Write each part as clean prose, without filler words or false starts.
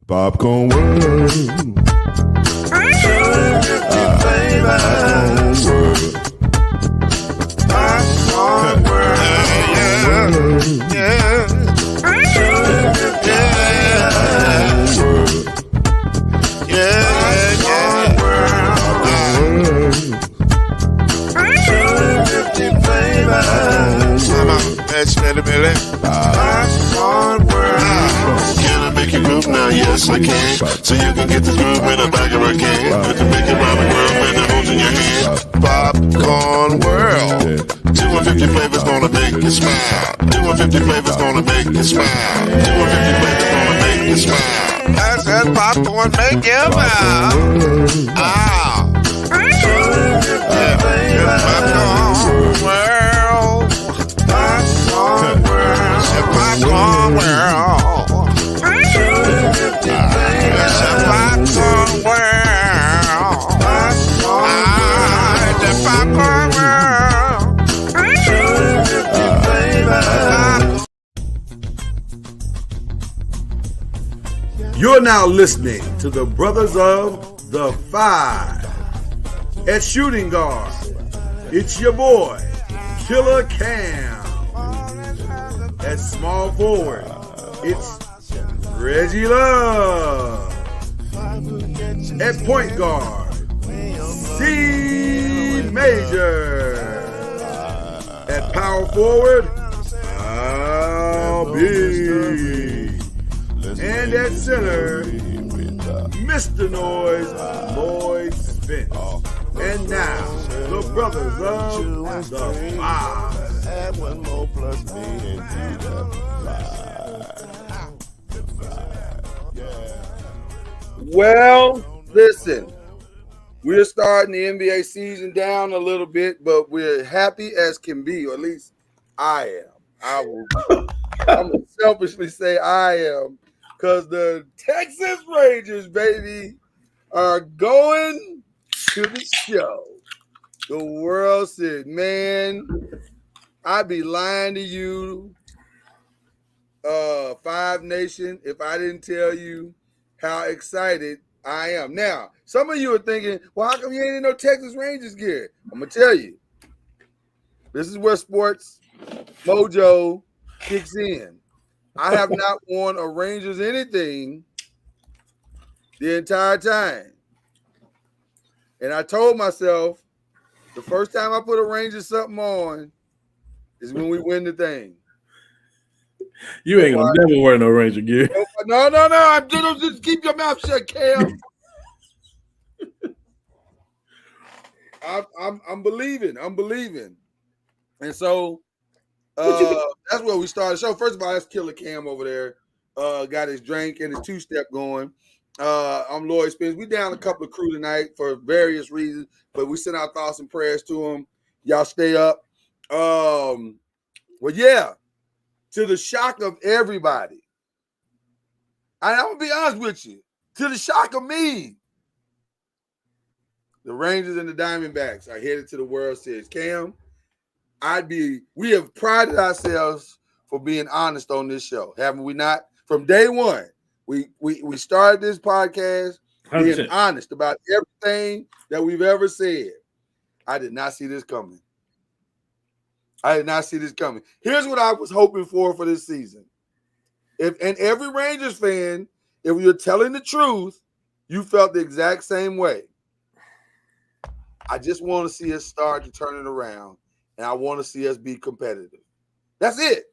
Popcorn World. Popcorn World. Can I make you move now? Yes, I can. So you can get this move in the back of a can. You can make it round the world when it holds in your hand. Popcorn World. 250 flavors gonna make you smile. 250 flavors gonna make you smile. 250 flavors gonna make you smile. I said popcorn make you smile. Ah. Popcorn World. Popcorn World. Popcorn World. Popcorn World. The Popcorn World. You're now listening to the Brothers of the Five. At shooting guard, it's your boy, Killer Cam. At small forward, it's Reggie Love. At point guard, C Major. At power forward, I'll be. And at center, Mr. Noise, Lloyd Spence. And now, the Brothers of the Five. Add one more plus me into the Well, listen, we're starting the NBA season down a little bit, but we're happy as can be, or at least I am. I'm gonna selfishly say I am, because the Texas Rangers, baby, are going to the show. The World Series, man. I'd be lying to you, Five Nation, if I didn't tell you how excited I am. Now, some of you are thinking, well, how come you ain't in no Texas Rangers gear? I'm going to tell you. This is where sports mojo kicks in. I have not worn a Rangers anything the entire time. And I told myself, the first time I put a Rangers something on is when we win the thing. You ain't gonna never wear no Ranger gear. No. I'm just keep your mouth shut, Cam. I'm believing. And so that's where we started the show. First of all, that's Killer Cam over there. Got his drink and his two-step going. I'm Lloyd Spence. We down a couple of crew tonight for various reasons, but we send our thoughts and prayers to them. Y'all stay up. Well, yeah, to the shock of everybody. And I'm going to be honest with you. To the shock of me, the Rangers and the Diamondbacks are headed to the World Series. Cam, we have prided ourselves for being honest on this show, haven't we not? From day one, we started this podcast being 100%. honest about everything that we've ever said. I did not see this coming. Here's what I was hoping for this season. And every Rangers fan, if you're telling the truth, you felt the exact same way. I just want to see us start to turn it around, and I want to see us be competitive. That's it.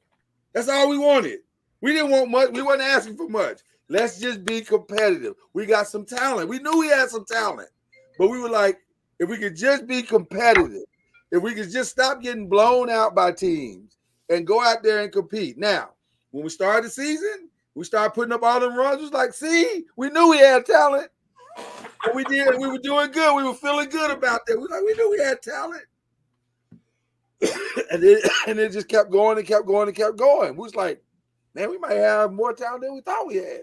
That's all we wanted. We didn't want much. We wasn't asking for much. Let's just be competitive. We got some talent. We knew we had some talent, but we were like, if we could just be competitive, if we could just stop getting blown out by teams and go out there and compete. Now, when we started the season, we started putting up all them runs. It was like, see, we knew we had talent. And we did. We were doing good. We were feeling good about that. We knew we had talent. and it just kept going and kept going and kept going. We was like, man, we might have more talent than we thought we had.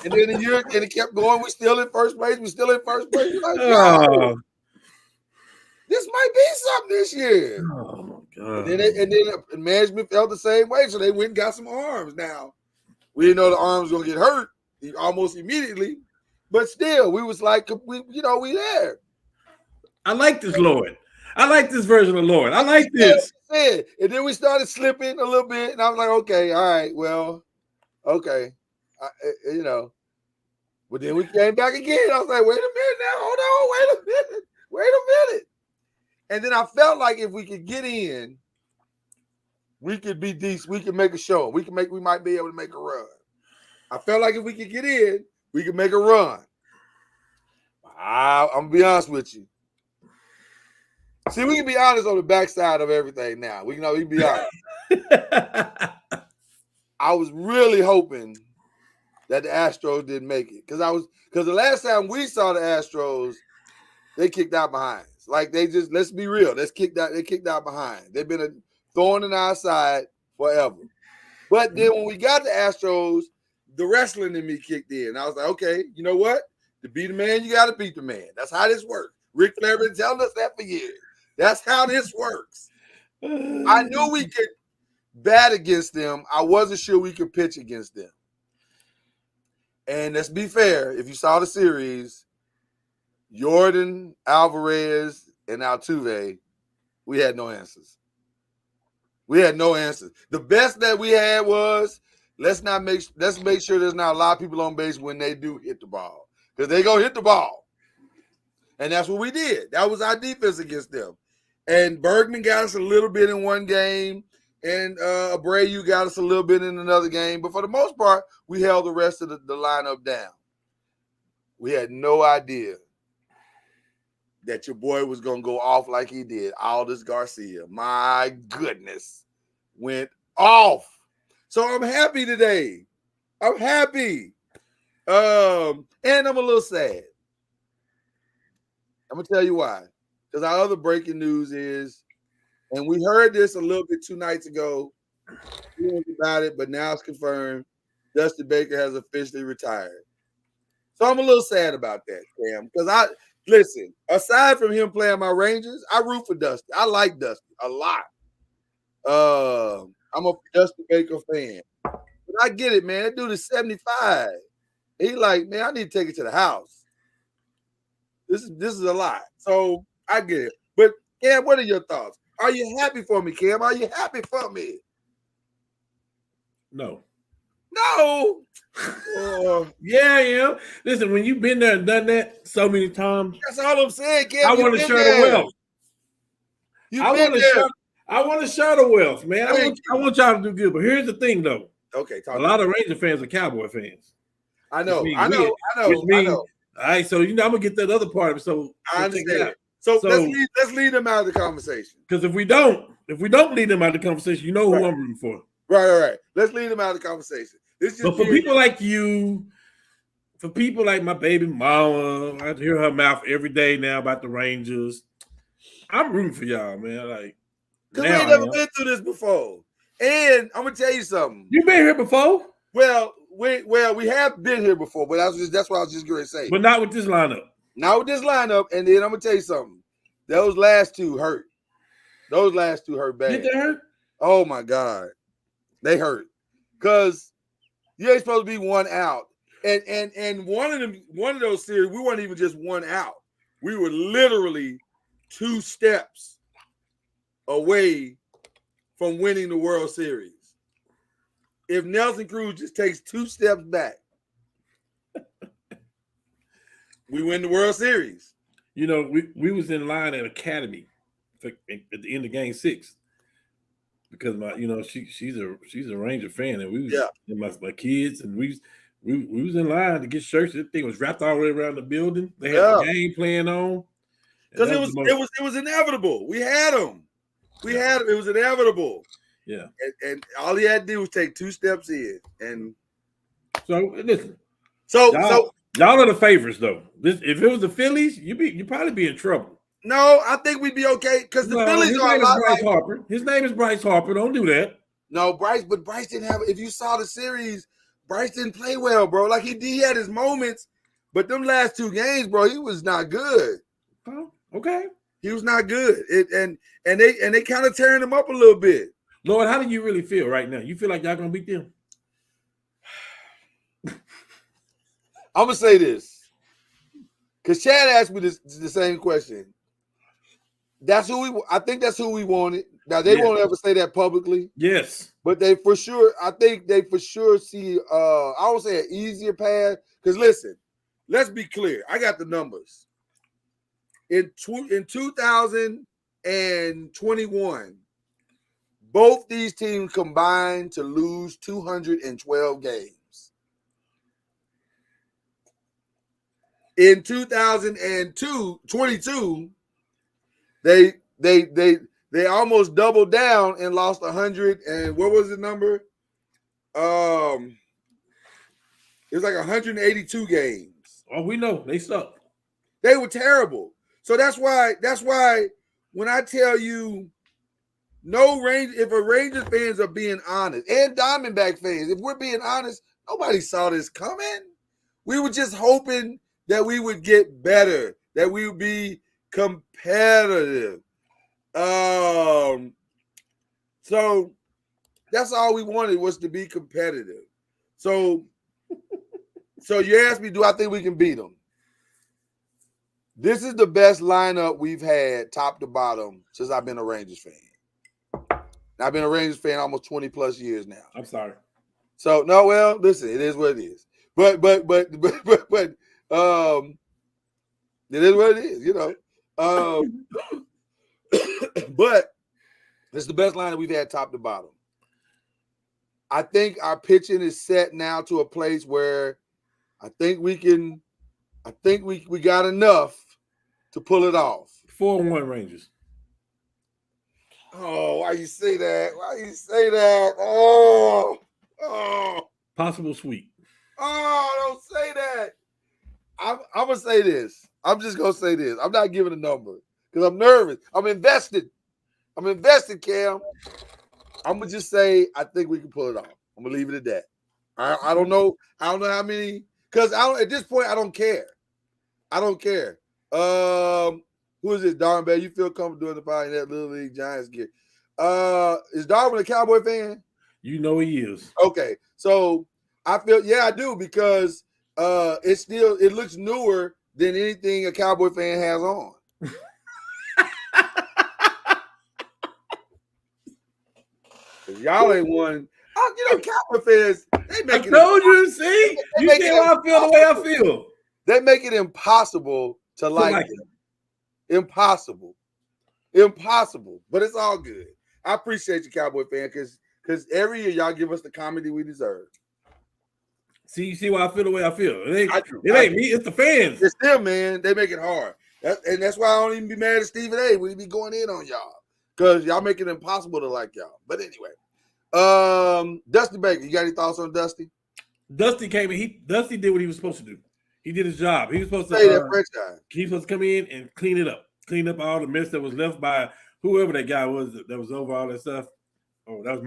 And then it kept going. We're still in first place. We're like, oh. This might be something this year. Oh my God. And then management felt the same way, so they went and got some arms now. We didn't know the arm was gonna get hurt almost immediately, but still, we was like, we there. I like this Lord. I like this version of Lord. I like this. And then we started slipping a little bit, and I was like, okay, all right, well, okay, But then we came back again. I was like, wait a minute now, hold on, wait a minute. And then I felt like if we could get in, we could be decent. We could make a show. We might be able to make a run. I felt like if we could get in, we could make a run. I'm gonna be honest with you. See, we can be honest on the backside of everything now. We can be honest. I was really hoping that the Astros didn't make it. Because the last time we saw the Astros, they kicked out behind. Like let's be real. They kicked out behind. They've been a thorn in our side forever. But then when we got the Astros, the wrestling in me kicked in. I was like, okay, you know what? To beat a man, you got to beat the man. That's how this works. Ric Flair been telling us that for years. That's how this works. I knew we could bat against them. I wasn't sure we could pitch against them. And let's be fair. If you saw the series, Jordan, Alvarez, and Altuve, we had no answers. The best that we had was let's make sure there's not a lot of people on base when they do hit the ball. Because they gonna hit the ball. And that's what we did. That was our defense against them. And Bergman got us a little bit in one game, and Abreu got us a little bit in another game. But for the most part, we held the rest of the lineup down. We had no idea that your boy was going to go off like he did. Aldis Garcia, my goodness, went off. So I'm happy today. I'm happy. And I'm a little sad. I'm going to tell you why. Because our other breaking news is, and we heard this a little bit 2 nights ago, about it, but now it's confirmed, Dusty Baker has officially retired. So I'm a little sad about that, Cam, because listen, aside from him playing my Rangers, I root for Dusty. I like Dusty a lot. I'm a Dusty Baker fan. But I get it, man. That dude is 75. He like, man, I need to take it to the house. This is a lot. So I get it. But Cam, what are your thoughts? Are you happy for me, Cam? Are you happy for me? No. Yeah, I am. Listen, when you've been there and done that so many times, that's all I'm saying, Cam. I want to share the wealth. I want to share the wealth, man. I want y'all to do good. But here's the thing, though. Okay, a lot of Ranger fans are Cowboy fans. I know. All right, so I'm gonna get that other part of it. So I understand. So let's lead them out of the conversation. Because if we don't lead them out of the conversation, you know who I'm rooting for. Right. Let's lead them out of the conversation. But for people like you, for people like my baby mama, I hear her mouth every day now about the Rangers. I'm rooting for y'all, man. Like, because we ain't never been through this before. And I'm gonna tell you something. You been here before? Well, we have been here before, but that's what I was just going to say. But not with this lineup. Not with this lineup. And then I'm gonna tell you something. Those last two hurt. Bad. Did they hurt? Oh my God, they hurt. Because you ain't supposed to be one out. And one of those series, we weren't even just one out. We were literally 2 steps away from winning the World Series. If Nelson Cruz just takes 2 steps back, we win the World Series. We was in line at Academy at the end of Game 6 because she's a Ranger fan, and we was and my kids, and we was in line to get shirts. That thing was wrapped all the way around the building. They had the game playing on because it was inevitable. We had them. It was inevitable. Yeah, and all he had to do was take 2 steps in, and so listen. So y'all are the favorites, though. If it was the Phillies, you'd probably be in trouble. No, I think we'd be okay because the Phillies are a lot Bryce Harper. His name is Bryce Harper. Don't do that. No, Bryce didn't have. If you saw the series, Bryce didn't play well, bro. Like he had his moments, but them last 2 games, bro, he was not good. Oh, okay. He was not good. And they kind of tearing him up a little bit. Lord, how do you really feel right now? You feel like y'all gonna beat them? I'm gonna say this because Chad asked me the same question. I think that's who we wanted. Now they won't ever say that publicly. Yes. But they for sure, I think they for sure see I won't say an easier path. Because listen, let's be clear. I got the numbers. In 2021, both these teams combined to lose 212 games. In 2022, they almost doubled down and lost 100. And what was the number? It was like 182 games. Oh, we know they suck. They were terrible. So that's why when I tell you if a Rangers fans are being honest, and Diamondback fans, if we're being honest, nobody saw this coming. We were just hoping that we would get better, that we would be competitive. So that's all we wanted was to be competitive. So you asked me, do I think we can beat them? This is the best lineup we've had top to bottom since I've been a Rangers fan. I've been a Rangers fan almost 20 plus years now. I'm sorry. So no, well, listen, it is what it is. But it is what it is, you know. But it's the best lineup we've had top to bottom. I think our pitching is set now to a place where I think we got enough to pull it off. 4-1 Rangers. Oh, why you say that? Why you say that? Oh. Possible sweep. Oh, don't say that. I'm gonna say this. I'm just gonna say this. I'm not giving a number because I'm nervous. I'm invested, Cam. I'm gonna just say I think we can pull it off. I'm gonna leave it at that. I don't know. I don't know how many. Because at this point I don't care. Who is it, Darwin Bay? You feel comfortable doing the pod in that Little League Giants gear? Is Darwin a Cowboy fan? You know he is. Okay, so I feel I do because it looks newer than anything a Cowboy fan has on. Y'all ain't one. Cowboy fans, they make it. I told you, see? You see how I feel the way I feel. They make it impossible to like them. Impossible. But it's all good. I appreciate you, Cowboy fan, because every year y'all give us the comedy we deserve. See, you see why I feel the way I feel. It ain't me, it's the fans. It's them, man. They make it hard. And that's why I don't even be mad at Stephen A. when he be going in on y'all. Because y'all make it impossible to like y'all. But anyway. Dusty Baker, you got any thoughts on Dusty? Dusty came in. Dusty did what he was supposed to do. He did his job. He was supposed to he was supposed to come in and clean up all the mess that was left by whoever that guy was that was over all that stuff. Oh, that's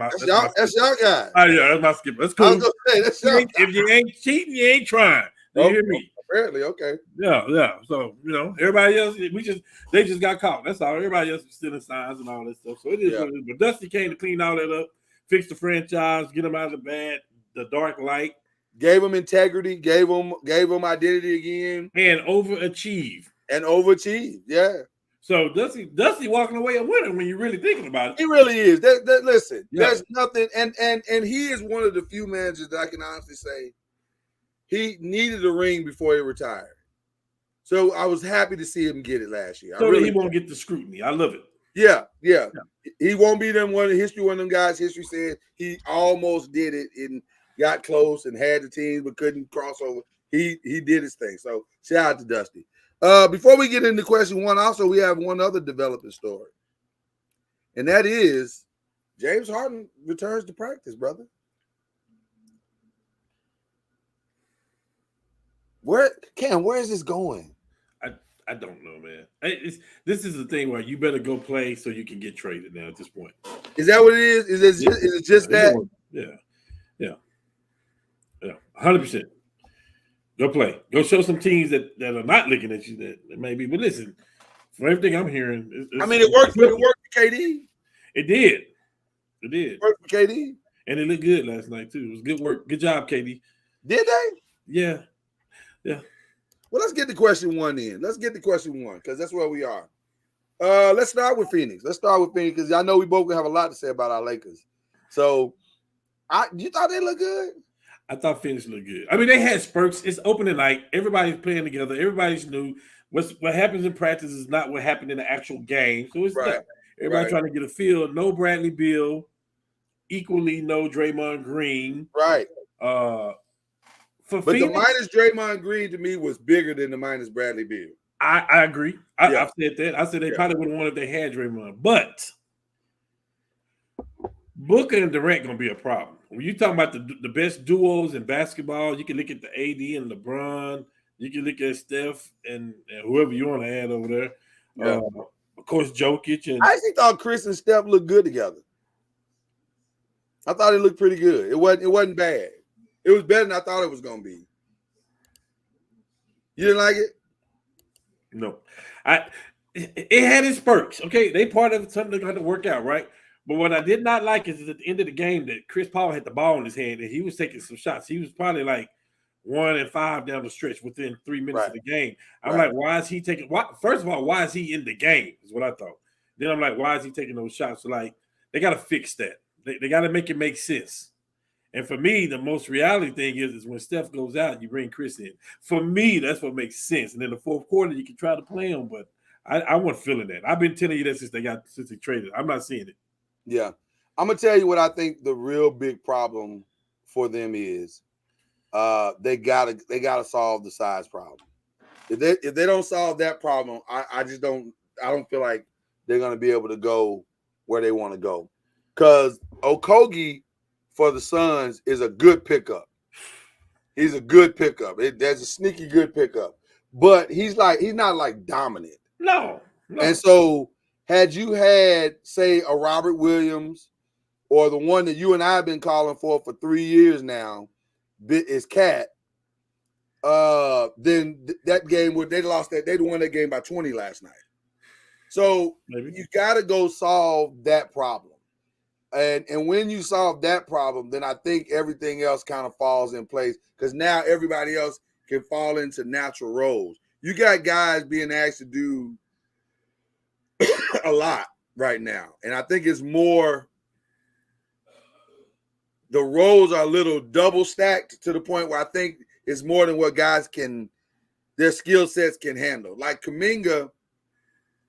y'all guy. Oh yeah, that's my skipper. That's cool. I was gonna say, that's y'all if you ain't cheating, you ain't trying. You hear me? Apparently, okay. Yeah. So everybody else, they just got caught. That's all. Everybody else was stealing signs and all that stuff. So it is what it is. But Dusty came to clean all that up, fix the franchise, get them out of the dark light. Gave them integrity, gave them identity again. And overachieve. Yeah. So Dusty walking away a winner when you're really thinking about it. He really is. Listen, there's nothing, and he is one of the few managers that I can honestly say he needed a ring before he retired. So I was happy to see him get it last year. So that he won't get the scrutiny. I love it. Yeah. He won't be one of them guys. History said he almost did it and got close and had the team but couldn't cross over. He did his thing. So shout out to Dusty. Before we get into question one, also we have one other developing story. And that is James Harden returns to practice, brother. Where is this going? I don't know, man. This is the thing where you better go play so you can get traded now at this point. Is that what it is? Is it just that? Yeah. 100%. Go play. Go show some teams that are not looking at you that maybe. But listen, from everything I'm hearing, it worked for KD. It did. It worked for KD, and it looked good last night too. It was good work. Good job, KD. Did they? Yeah. Yeah. Well, let's get to question one then. Let's get to question one because that's where we are. Let's start with Phoenix. Let's start with Phoenix because I know we both gonna have a lot to say about our Lakers. So, you thought they looked good? I thought Phoenix looked good. I mean, they had spurts. It's opening night. Everybody's playing together. Everybody's new. What happens in practice is not what happened in the actual game. So it's Right. Everybody trying to get a feel. No Bradley Beal. Equally no Draymond Green. Right. But Phoenix, the minus Draymond Green to me was bigger than the minus Bradley Beal. I agree. I've said that. I said they probably would have won if they had Draymond. But Booker and Durant going to be a problem. When you talking about the best duos in basketball, you can look at the AD and LeBron. You can look at Steph and whoever you want to add over there. Yeah. Of course, Jokic. And I actually thought Chris and Steph looked good together. I thought it looked pretty good. It wasn't bad. It was better than I thought it was going to be. You didn't like it? No. It had its perks. Okay, they part of something they're going to have to work out, right? But what I did not like is at the end of the game that Chris Paul had the ball in his hand and he was taking some shots. He was probably like 1 and 5 down the stretch within 3 minutes of the game. I'm like, why is he taking? First of all, why is he in the game? Is what I thought. Then I'm like, why is he taking those shots? So like, they got to fix that. They got to make it make sense. And for me, the most reality thing is when Steph goes out, you bring Chris in. For me, that's what makes sense. And in the fourth quarter, you can try to play him, but I wasn't feeling that. I've been telling you that since they traded. I'm not seeing it. Yeah. I'm gonna tell you what I think the real big problem for them is. They gotta solve the size problem. If they don't solve that problem, I don't feel like they're gonna be able to go where they want to go. Because Okogie for the Suns is a good pickup. He's a good pickup. There's a sneaky good pickup, but he's not like dominant. No. And so, had you had, say, a Robert Williams or the one that you and I have been calling for 3 years now, is Cat, then that game they'd won that game by 20 last night. So you got to go solve that problem. And when you solve that problem, then I think everything else kind of falls in place because now everybody else can fall into natural roles. You got guys being asked to do a lot right now. And I think it's more the roles are a little double stacked to the point where I think it's more than what guys their skill sets can handle. Like Kuminga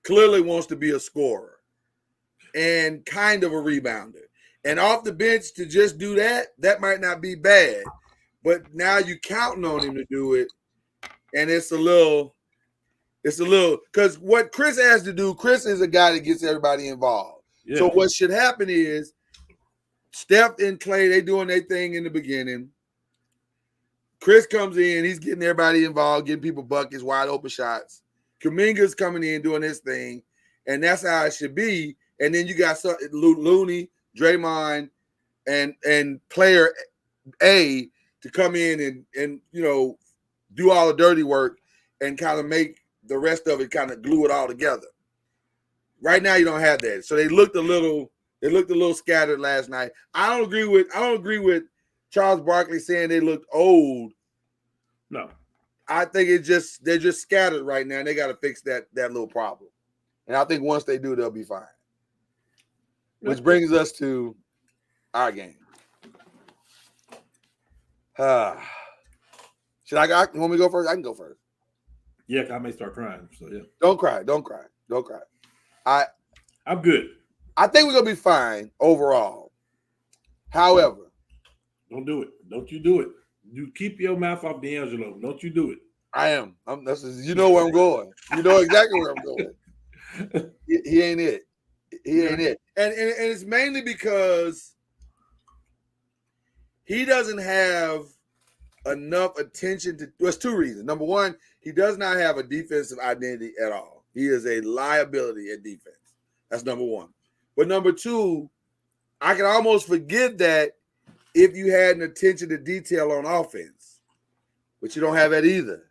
clearly wants to be a scorer and kind of a rebounder. And off the bench to just do that might not be bad. But now you're counting on him to do it. And it's a little, because what Chris has to do, Chris is a guy that gets everybody involved. Yeah. So what should happen is Steph and Clay, they doing their thing in the beginning. Chris comes in, he's getting everybody involved, getting people buckets, wide open shots. Kuminga's coming in, doing his thing. And that's how it should be. And then you got Looney, Draymond, and player A to come in and do all the dirty work and kind of make the rest of it kind of glue it all together. Right now you don't have that. So they looked a little scattered last night. I don't agree with Charles Barkley saying they looked old. No. I think they're just scattered right now and they got to fix that little problem. And I think once they do, they'll be fine. Which brings us to our game. Should I go? You want me to go first? I can go first. Yeah, I may start crying. So yeah. Don't cry. I'm good. I think we're gonna be fine overall. However, don't do it. Don't you do it. You keep your mouth off D'Angelo. Don't you do it. I am. You know where I'm going. You know exactly where I'm going. He ain't it. He ain't it. And it's mainly because he doesn't have enough attention to. There's two reasons. Number one, he does not have a defensive identity at all. He is a liability at defense. That's number one. But number two, I can almost forgive that if you had an attention to detail on offense, but you don't have that either.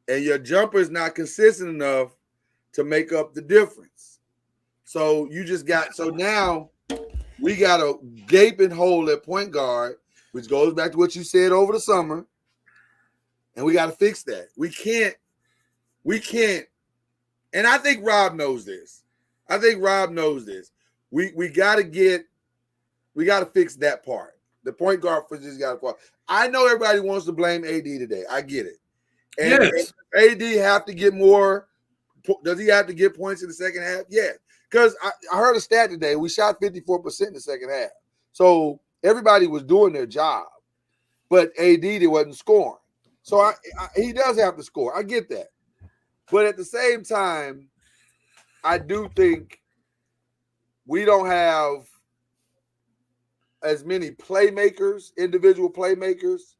And your jumper is not consistent enough to make up the difference. So now we got a gaping hole at point guard, which goes back to what you said over the summer. And we got to fix that. We can't. And I think Rob knows this. We got to fix that part. The point guard for just got to fall. I know everybody wants to blame AD today. I get it. And Yes. AD have to get more. Does he have to get points in the second half? Yeah. Because I heard a stat today. We shot 54% in the second half. So everybody was doing their job. But AD wasn't scoring. So he does have to score. I get that. But at the same time, I do think we don't have as many playmakers, individual playmakers.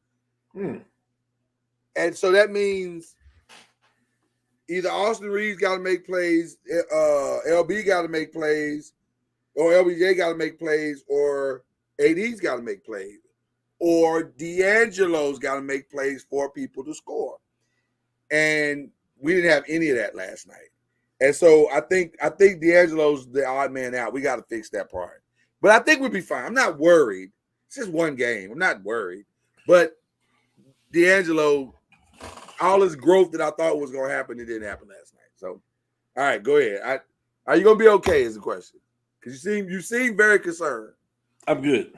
And so that means either Austin Reeves got to make plays, LB got to make plays, or LBJ got to make plays, or AD's got to make plays, or D'Angelo's got to make plays for people to score. And we didn't have any of that last night. And so I think D'Angelo's the odd man out. We got to fix that part. But I think we'll be fine. I'm not worried. It's just one game. I'm not worried. But D'Angelo, all this growth that I thought was going to happen, it didn't happen last night. So, all right, go ahead. Are you going to be okay is the question. Because you seem very concerned. I'm good.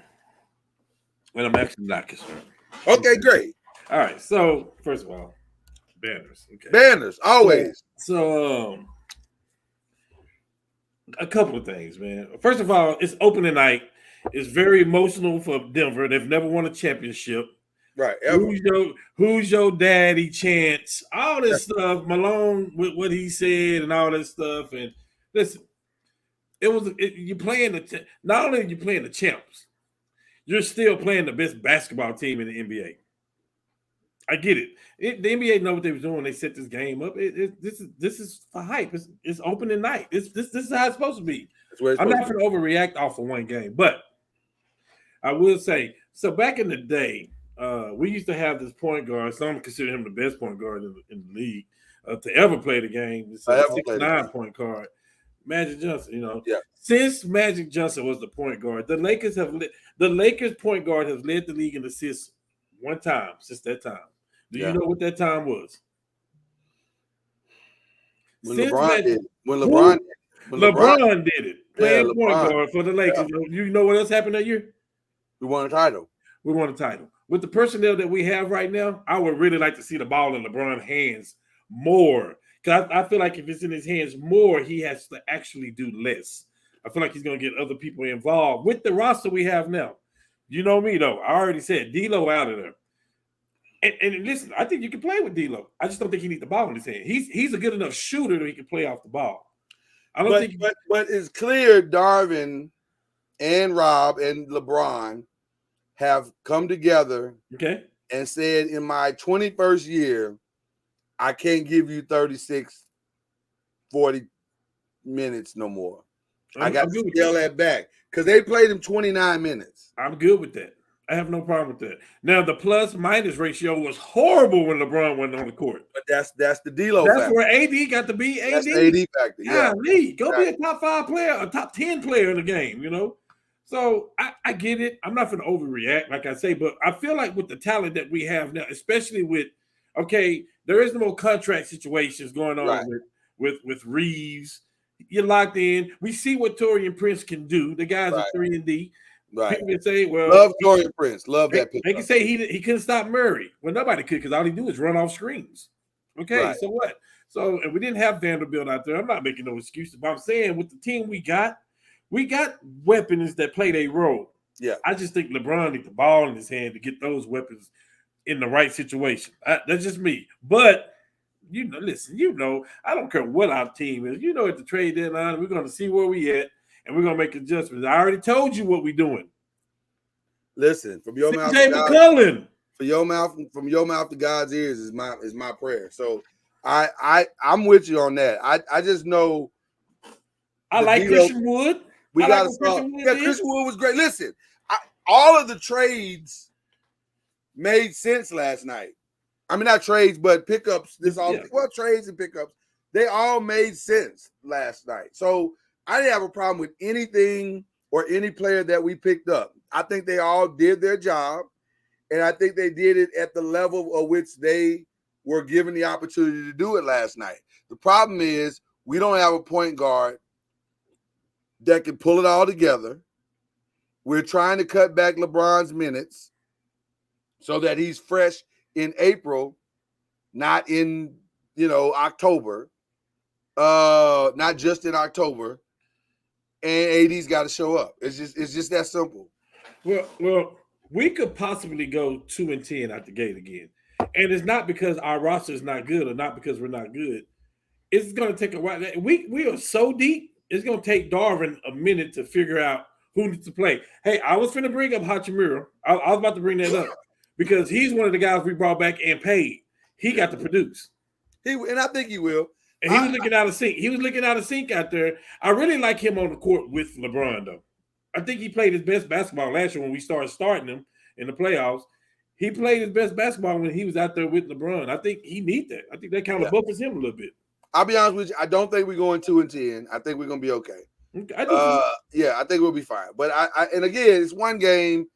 And I'm actually not concerned. Okay, great. All right. So, first of all, banners. Okay. Banners, always. So a couple of things, man. First of all, it's opening night. It's very emotional for Denver. They've never won a championship. Right. Ever. Who's your daddy chance? All this stuff, Malone with what he said and all that stuff. And listen, you're playing not only are you playing the champs, you're still playing the best basketball team in the NBA. I get it. The NBA know what they were doing. They set this game up. This is for hype. It's opening night. This is how it's supposed to be. I'm not going to overreact off of one game, but I will say, so back in the day, we used to have this point guard. Some consider him the best point guard in the league to ever play the game. It's a 6'9" point guard, Magic Johnson. You know, since Magic Johnson was the point guard, the Lakers point guard has led the league in assists one time since that time. Do you know what that time was? When LeBron did it. Playing point guard for the Lakers. Yeah. You know what else happened that year? We won a title. With the personnel that we have right now, I would really like to see the ball in LeBron's hands more. Because I feel like if it's in his hands more, he has to actually do less. I feel like he's going to get other people involved with the roster we have now. You know me, though. I already said D'Lo out of there. And listen, I think you can play with D'Lo. I just don't think he needs the ball in his hand. He's a good enough shooter that he can play off the ball. But it's clear Darvin and Rob and LeBron have come together and said, in my 21st year, I can't give you 36, 40 minutes no more. I got to scale that back because they played him 29 minutes. I'm good with that. I have no problem with that. Now, the plus-minus ratio was horrible when LeBron went on the court. But that's the D'Lo factor. That's where AD got to be AD. That's the AD factor, yeah. Go be a top 5 player, a top 10 player in the game, you know? So, I get it. I'm not going to overreact, like I say, but I feel like with the talent that we have now, especially with, there is no more contract situations going on with Reeves. You're locked in. We see what Taurean Prince can do. The guys are 3-and-D. Right. People can say, well, love Taurean Prince. Love that picture. They can say he couldn't stop Murray. Well, nobody could because all he do is run off screens. Okay, so what? So and we didn't have Vanderbilt out there. I'm not making no excuses, but I'm saying with the team we got weapons that play their role. Yeah. I just think LeBron needs the ball in his hand to get those weapons in the right situation. That's just me. But listen, I don't care what our team is. At the trade deadline, we're going to see where we at. And we're gonna make adjustments. I already told you what we're doing. Listen, from your mouth to God's ears is my prayer. So I'm with you on that. I just know I like Christian Wood. We got to start. Yeah, Christian Wood was great. Listen, all of the trades made sense last night. I mean, not trades, but pickups. Trades and pickups. They all made sense last night. So I didn't have a problem with anything or any player that we picked up. I think they all did their job, and I think they did it at the level of which they were given the opportunity to do it last night. The problem is we don't have a point guard that can pull it all together. We're trying to cut back LeBron's minutes so that he's fresh in April, not in, October. Not just in October. And AD's got to show up. It's just that simple. Well, we could possibly go 2-10 out the gate again. And it's not because our roster is not good or not because we're not good. It's going to take a while. We are so deep, it's going to take Darvin a minute to figure out who needs to play. Hey, I was going to bring up Hachimura. I was about to bring that up because he's one of the guys we brought back and paid. He got to produce. And I think he will. And he was looking out of sync. He was looking out of sync out there. I really like him on the court with LeBron, though. I think he played his best basketball last year when we started starting him in the playoffs. He played his best basketball when he was out there with LeBron. I think he needs that. I think that kind of buffers him a little bit. I'll be honest with you. I don't think we're going 2-10. I think we're going to be okay. I think we'll be fine. But and again, it's one game.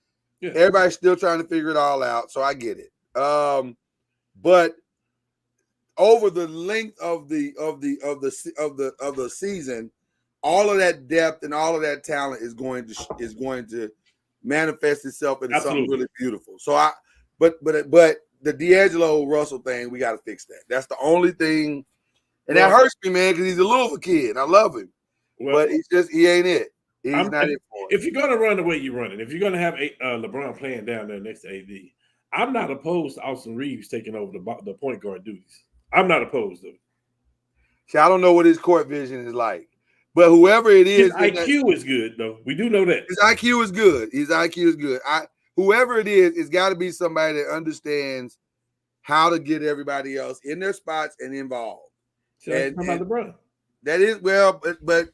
Yeah. Everybody's still trying to figure it all out, so I get it. But over the length of the season, all of that depth and all of that talent is going to manifest itself into something really beautiful. So but the D'Angelo Russell thing, we got to fix that. That's the only thing, and that hurts me, man, because he's a little kid. I love him, but he ain't it. He's not it for it. If you're going to run the way you're running, if you're going to have LeBron playing down there next to AD, I'm not opposed to Austin Reeves taking over the point guard duties. I'm not opposed to it. See, I don't know what his court vision is like, but whoever it is, his IQ is good, though. We do know that his IQ is good. Whoever it is, it's got to be somebody that understands how to get everybody else in their spots and involved. So and LeBron. That is but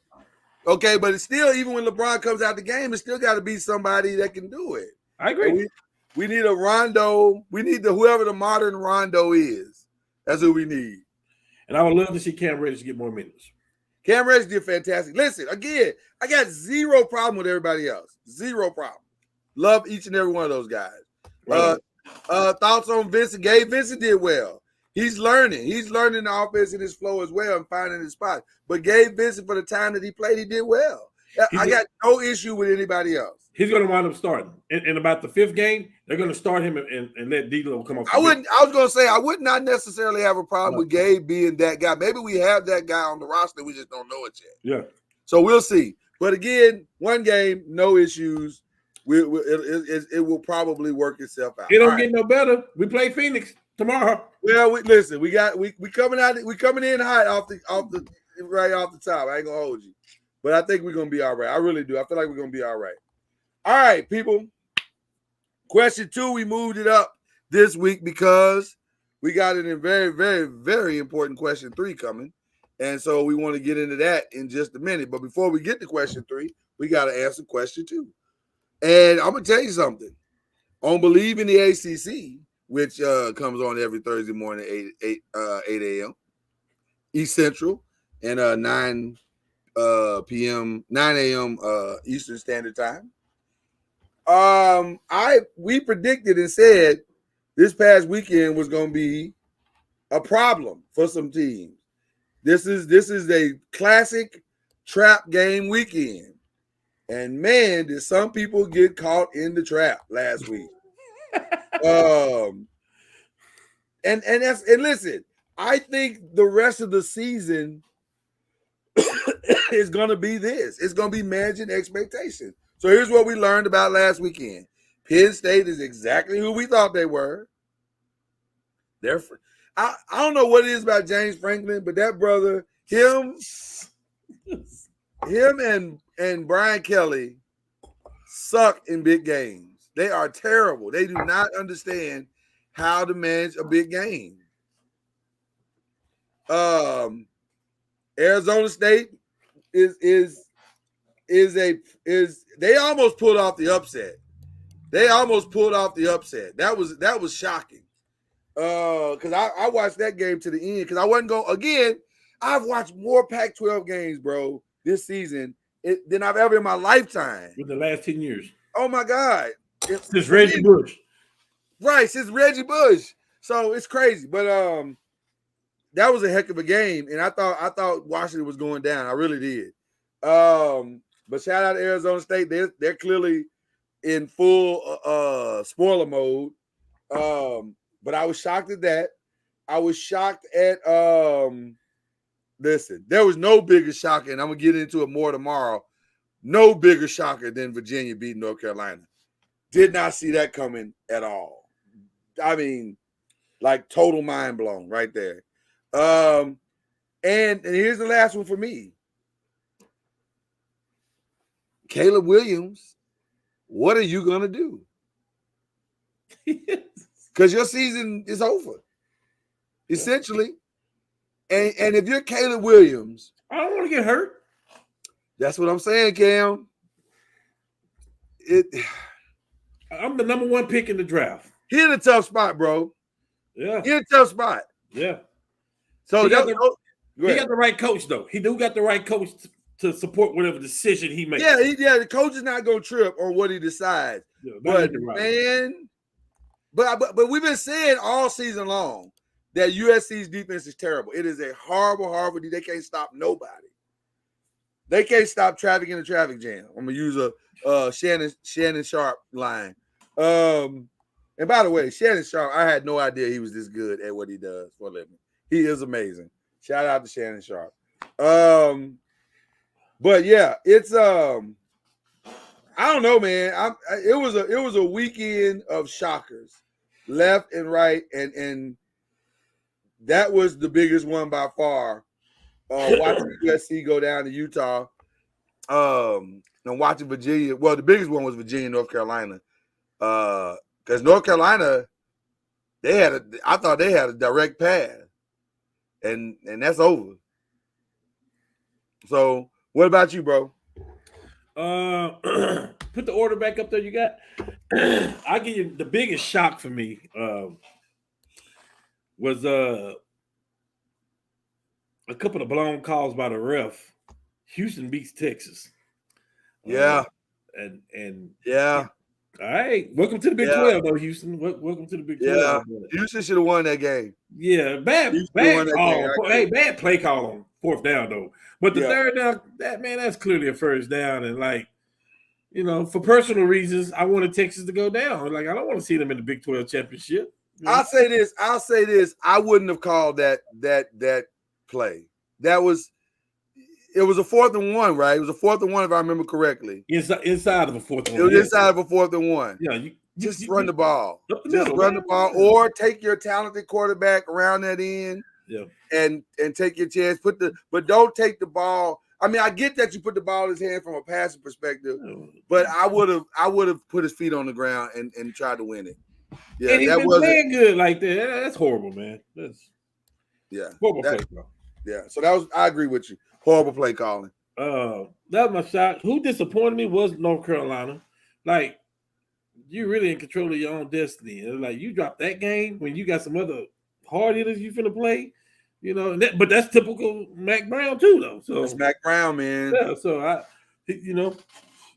okay, but it's still, even when LeBron comes out the game, it's still got to be somebody that can do it. I agree. We need a Rondo. We need whoever the modern Rondo is. That's who we need. And I would love to see Cam Reddish get more minutes. Cam Reddish did fantastic. Listen, again, I got zero problem with everybody else. Zero problem. Love each and every one of those guys. Right. Thoughts on Vincent? Gabe Vincent did well. He's learning. He's learning the offense in his flow as well and finding his spot. But Gabe Vincent, for the time that he played, he did well. I got no issue with anybody else. He's going to wind up starting. In about the fifth game, they're going to start him and let D'Lo come off. I was going to say, I would not necessarily have a problem with Gabe being that guy. Maybe we have that guy on the roster. We just don't know it yet. Yeah. So we'll see. But again, one game, no issues. It will probably work itself out. It don't get no better. We play Phoenix tomorrow. Well, listen, we coming in hot off the right off the top. I ain't gonna hold you. But I think we're going to be all right. I really do. I feel like we're going to be all right. All right, people. Question 2, we moved it up this week because we got a very, very, very important question 3 coming. And so we want to get into that in just a minute. But before we get to question 3, we got to answer question 2. And I'm going to tell you something. On Believe in the ACC, which comes on every Thursday morning at 8 a.m. East Central and 9 a.m. Eastern Standard Time. We predicted and said this past weekend was going to be a problem for some teams. This is a classic trap game weekend, and man, did some people get caught in the trap last week. And listen, I think the rest of the season is going to be this. It's going to be managing expectations. So here's what we learned about last weekend. Penn State is exactly who we thought they were. I don't know what it is about James Franklin, but that brother, him and Brian Kelly suck in big games. They are terrible. They do not understand how to manage a big game. Arizona State is they almost pulled off the upset. That was shocking. Because I watched that game to the end because I wasn't going again. I've watched more Pac-12 games, bro, this season than I've ever in my lifetime. With the last 10 years. Oh my God. Since Reggie Bush. Right, since Reggie Bush. So it's crazy, but that was a heck of a game, and I thought Washington was going down. I really did. But shout out to Arizona State. They're clearly in full spoiler mode. But I was shocked at that. I was shocked at listen, there was no bigger shocker, and I'm gonna get into it more tomorrow. No bigger shocker than Virginia beating North Carolina. Did not see that coming at all. I mean, like total mind blown right there. And here's the last one for me. Caleb Williams, what are you gonna do? Because your season is over, essentially. And if you're Caleb Williams, I don't want to get hurt. That's what I'm saying, Cam. I'm the number 1 pick in the draft. He in a tough spot, bro. Yeah. He in a tough spot. Yeah. So he got the right coach, though. He do got the right coach to support whatever decision he makes. Yeah, the coach is not gonna trip on what he decides. Yeah, but man, but we've been saying all season long that USC's defense is terrible. It is a horrible. They can't stop nobody. They can't stop traffic in a traffic jam. I'm gonna use a Shannon Sharp line. And by the way, Shannon Sharp, I had no idea he was this good at what he does for a living. He is amazing. Shout out to Shannon Sharp. But yeah, it's I don't know, man. It was a weekend of shockers, left and right, and that was the biggest one by far. Watching USC go down to Utah, and watching Virginia. Well, the biggest one was Virginia, North Carolina, because North Carolina, I thought they had a direct path, and that's over. So, what about you, bro? Put the order back up there. You got. I'll give you the biggest shock for me. Was a couple of blown calls by the ref. Houston beats Texas. Yeah. And yeah. All right. Welcome to the Big 12, though, Houston. Welcome to the Big 12. Yeah. Houston should have won that game. Yeah. Bad play call on 4th down, though. But the 3rd down, that's clearly a first down. And for personal reasons, I wanted Texas to go down. Like, I don't want to see them in the Big 12 championship. I'll say this. I wouldn't have called that play. It was a 4th and 1, right? It was a 4th and 1 if I remember correctly. Inside of a 4th and 1. It was inside of a 4th and 1. Yeah, just run the ball. Run the ball, or take your talented quarterback around that end. Yeah. And take your chance. But don't take the ball. I mean, I get that you put the ball in his hand from a passing perspective, but I would have put his feet on the ground and tried to win it. Yeah, and that wasn't playing good like that. That's horrible, man. That's horrible play calling. Yeah, so I agree with you. Horrible play calling. That was my shot. Who disappointed me was North Carolina. Like, you're really in control of your own destiny. Like, you dropped that game when you got some other hard hitters you finna play. But that's typical Mac Brown too, though. So that's Mac Brown, man. Yeah, so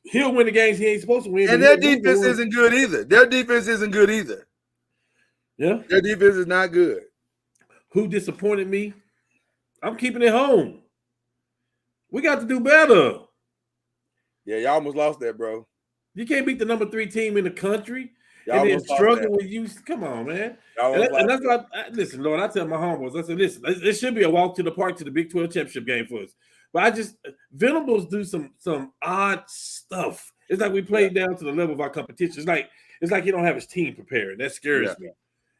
he'll win the games he ain't supposed to win. And their defense isn't good either. Yeah. Their defense is not good. Who disappointed me? I'm keeping it home. We got to do better. Yeah, y'all almost lost that, bro. You can't beat the number 3 team in the country and then struggle with you. Come on, man. And that's why, listen, Lord, I tell my homeboys, I said, listen, it should be a walk to the park to the Big 12 championship game for us. But Venables do some odd stuff. It's like we played down to the level of our competition. It's like he don't have his team prepared. That scares me.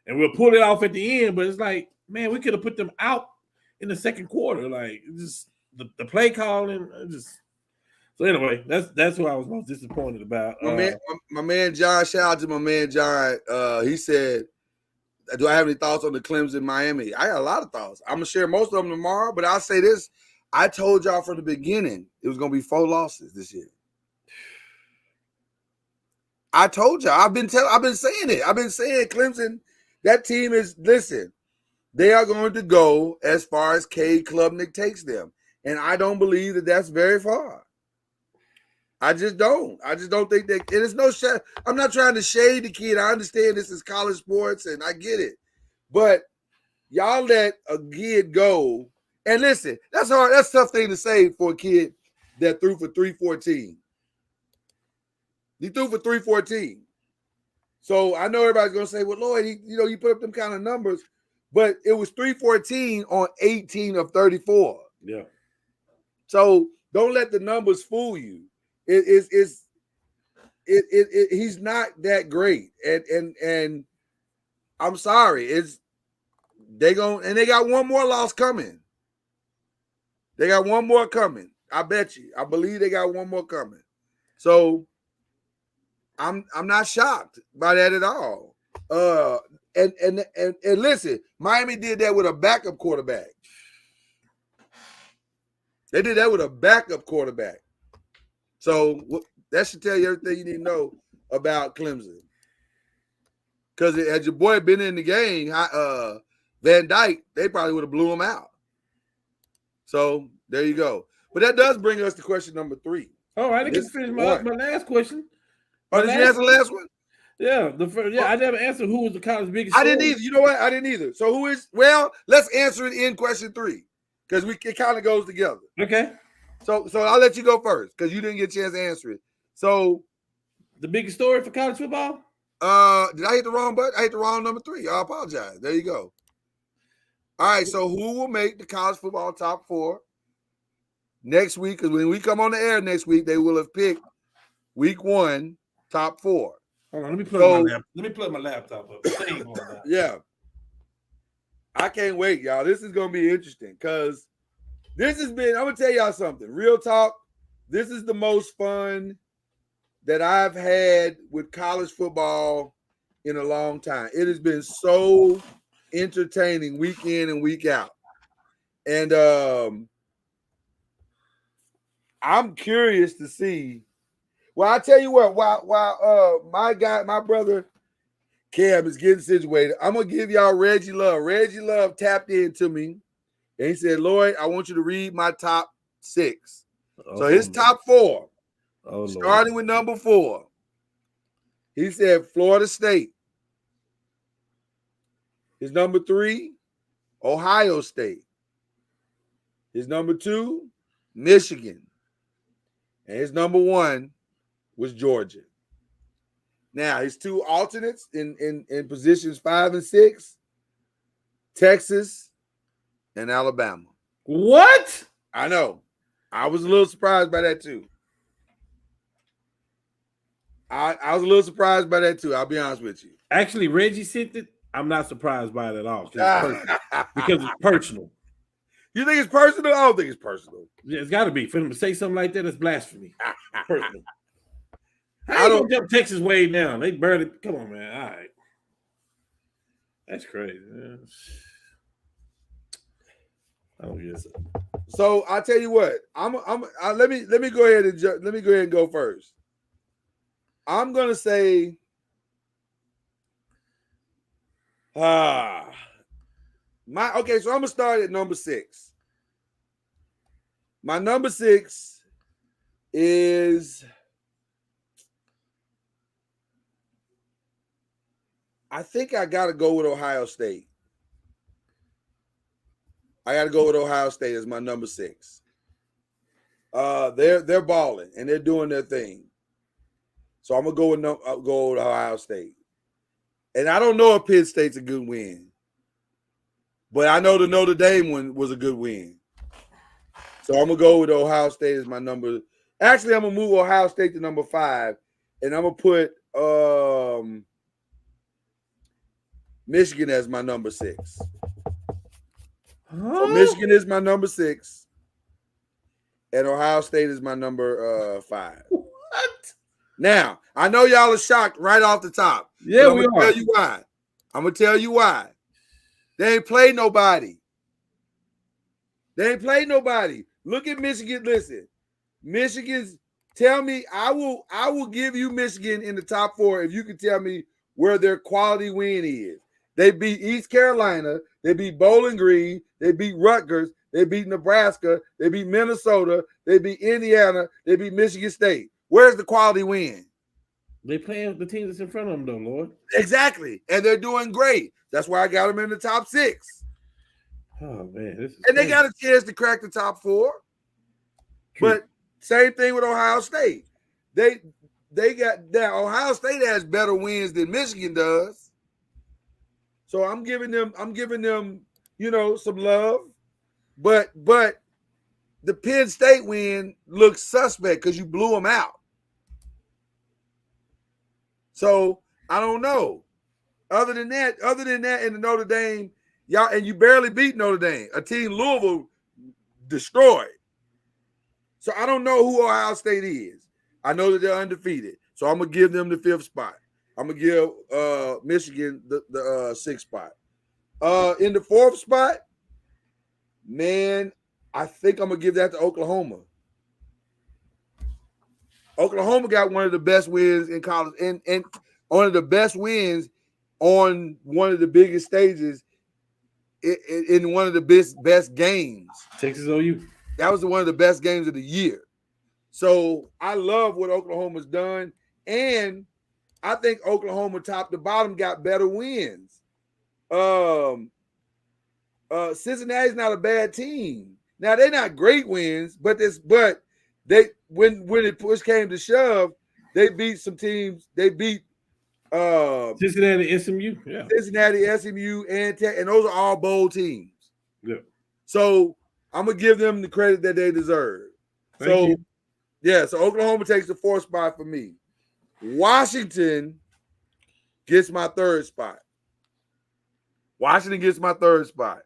And we'll pull it off at the end, but it's like, man, we could have put them out in the second quarter. Like, just the play calling, So anyway, that's what I was most disappointed about. My man John, shout out to my man John. He said, do I have any thoughts on the Clemson Miami? I got a lot of thoughts. I'm gonna share most of them tomorrow, but I'll say this. I told y'all from the beginning it was gonna be 4 losses this year. I told y'all. I've been saying it. I've been saying Clemson, that team they are going to go as far as Cade Klubnik takes them. And I don't believe that that's very far. I just don't think that. And it's no shade. I'm not trying to shade the kid. I understand this is college sports, and I get it. But y'all let a kid go. And listen, that's hard. That's a tough thing to say for a kid that threw for 314. He threw for 314. So I know everybody's gonna say, well, Lloyd, he put up them kind of numbers, but it was 314 on 18 of 34. Yeah. So don't let the numbers fool you. He's not that great. And I'm sorry. They got one more loss coming. They got one more coming. I bet you. I believe they got one more coming. So I'm not shocked by that at all. And listen, Miami did that with a backup quarterback. They did that with a backup quarterback. So that should tell you everything you need to know about Clemson. Because had your boy been in the game, Van Dyke, they probably would have blew him out. So there you go. But that does bring us to question number 3. All right, I can finish my last question. Did you answer the last one? Yeah, I never answered who was the college biggest. I didn't either. You know what? I didn't either. So who is? Well, let's answer it in question 3 because it kind of goes together. Okay. So I'll let you go first because you didn't get a chance to answer it. So the biggest story for college football? Did I hit the wrong button? I hit the wrong number 3. I apologize. There you go. All right. So who will make the college football top 4 next week? Because when we come on the air next week, they will have picked week 1 top 4. Hold on, let me plug my laptop up. Yeah. I can't wait, y'all. This is going to be interesting because this has been, I'm going to tell y'all something. Real talk, this is the most fun that I've had with college football in a long time. It has been so entertaining week in and week out. And I'm curious to see. Well, I tell you what, while my brother Cam is getting situated, I'm gonna give y'all Reggie Love. Reggie Love tapped into me and he said, Lloyd, I want you to read my top 6. So his top 4, starting with number 4. He said Florida State. His number 3, Ohio State. His number 2, Michigan. And his number 1 was Georgia. Now, his 2 alternates in positions 5 and 6, Texas and Alabama. What? I know. I was a little surprised by that too. I was a little surprised by that too. I'll be honest with you. Actually, Reggie sent it. I'm not surprised by it at all. Because it's personal. You think it's personal? I don't think it's personal. Yeah, it's got to be. For him to say something like that, it's blasphemy. Personal. I don't jump Texas way down. They barely. Come on, man. All right. That's crazy, man. I don't guess it. So I tell you what. Let me go ahead and go first. I'm gonna say. So I'm gonna start at number 6. My number 6 is, I think I gotta go with Ohio State. I gotta go with Ohio State as my number 6. They're balling and they're doing their thing. So I'm gonna go with Ohio State. And I don't know if Penn State's a good win, but I know the Notre Dame one was a good win. So I'm going to go with Ohio State as my number. Actually, I'm going to move Ohio State to number 5, and I'm going to put Michigan as my number 6. So Michigan is my number 6, and Ohio State is my number 5. What? Now, I know y'all are shocked right off the top. Yeah, I'm going to tell you why. I'm going to tell you why. They ain't played nobody. Look at Michigan. Listen, Michigan's. Tell me, I will give you Michigan in the top 4 if you can tell me where their quality win is. They beat East Carolina. They beat Bowling Green. They beat Rutgers. They beat Nebraska. They beat Minnesota. They beat Indiana. They beat Michigan State. Where's the quality win? They playing the team that's in front of them, though, Lord. Exactly. And they're doing great. That's why I got them in the top 6. Oh, man. This is And they crazy. got a chance to crack the top 4. True. But same thing with Ohio State. They got now Ohio State has better wins than Michigan does. So I'm giving them, some love. But the Penn State win looks suspect because you blew them out. So I don't know. Other than that, in the Notre Dame, y'all, and you barely beat Notre Dame, a team Louisville destroyed. So I don't know who Ohio State is. I know that they're undefeated. So I'm gonna give them the 5th spot. I'm gonna give Michigan the 6th spot. In the 4th spot, man, I think I'm gonna give that to Oklahoma. Oklahoma got one of the best wins in college, and one of the best wins on one of the biggest stages in one of the best games. Texas OU. That was one of the best games of the year. So I love what Oklahoma's done, and I think Oklahoma top to bottom got better wins. Cincinnati's not a bad team. Now they're not great wins, but they when it push came to shove, they beat some teams. They beat Cincinnati, SMU, yeah. Cincinnati, SMU, and Tech, and those are all bowl teams. Yeah. So I'm gonna give them the credit that they deserve. Thank you. Yeah, so Oklahoma takes the 4th spot for me. Washington gets my 3rd spot. Washington gets my 3rd spot.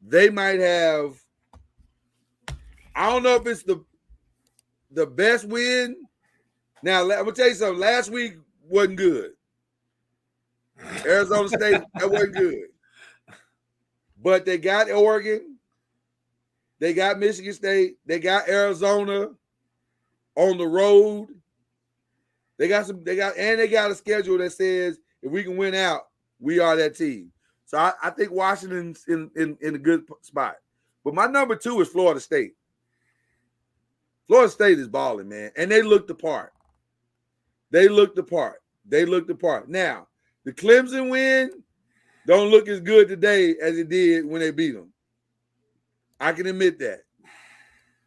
They might have, I don't know if it's the best win. Now, I'm gonna tell you something. Last week wasn't good. Arizona State, that wasn't good. But they got Oregon. They got Michigan State. They got Arizona on the road. They got a schedule that says if we can win out, we are that team. So I think Washington's in a good spot. But my number 2 is Florida State. Florida State is balling, man. And they looked the part. Now, the Clemson win don't look as good today as it did when they beat them. I can admit that.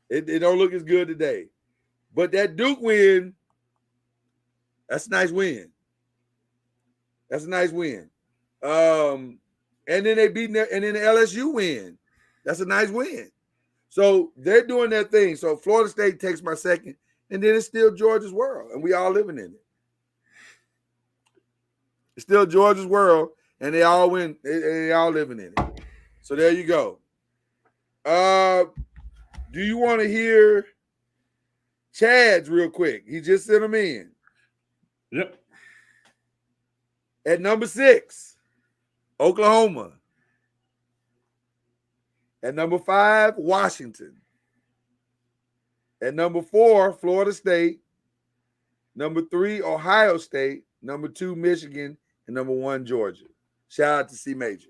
It don't look as good today. But that Duke win, that's a nice win. And then they beat and then the LSU win. That's a nice win. So they're doing their thing. So Florida State takes my 2nd, and then it's still Georgia's world, and we all living in it. It's still Georgia's world, and they all win. They all living in it. So there you go. Do you want to hear Chad's real quick? He just sent them in. Yep. At number 6, Oklahoma. At number 5, Washington. At number 4, Florida State. Number 3, Ohio State. Number 2, Michigan. And number 1, Georgia. Shout out to C Major.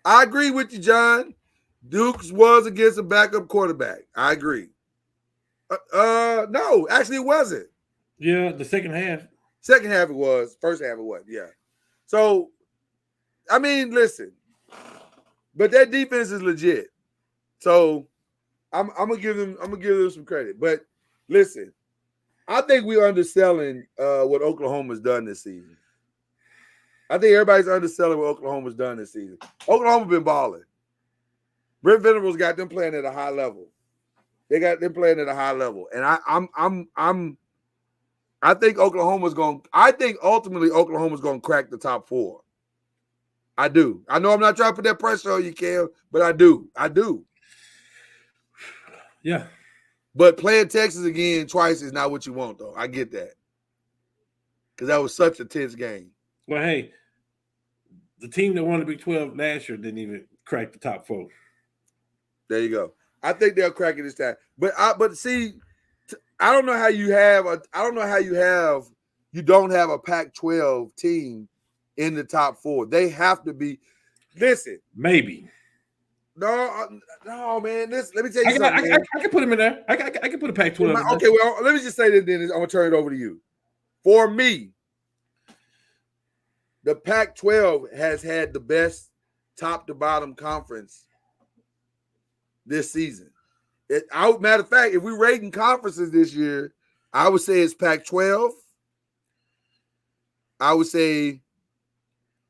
I agree with you, John. Dukes was against a backup quarterback. I agree. No, actually it wasn't. Yeah, the second half. Second half it was. First half it wasn't. Yeah. So, I mean, listen. But that defense is legit. So I'm gonna give them some credit. But listen, I think we're underselling what Oklahoma's done this season. I think everybody's underselling what Oklahoma's done this season. Oklahoma been balling. Brent Venables got them playing at a high level. They got them playing at a high level, and I think Oklahoma's going. I think ultimately Oklahoma's going to crack the top 4. I do. I know I'm not trying to put that pressure on you, Cam, but I do. Yeah. But playing Texas again twice is not what you want, though. I get that because that was such a tense game. Well, hey, the team that won the Big 12 last year didn't even crack the top 4. There you go. I think they'll crack it this time. But see, I don't know how you don't have a Pac-12 team in the top 4. They have to be. Listen, maybe No, man. Let me tell you I something. Man. can put him in there. I can put a Pac-12 in there. Okay, well, let me just say this. Then I'm gonna turn it over to you. For me, the Pac-12 has had the best top to bottom conference this season. Matter of fact, if we're rating conferences this year, I would say it's Pac-12. I would say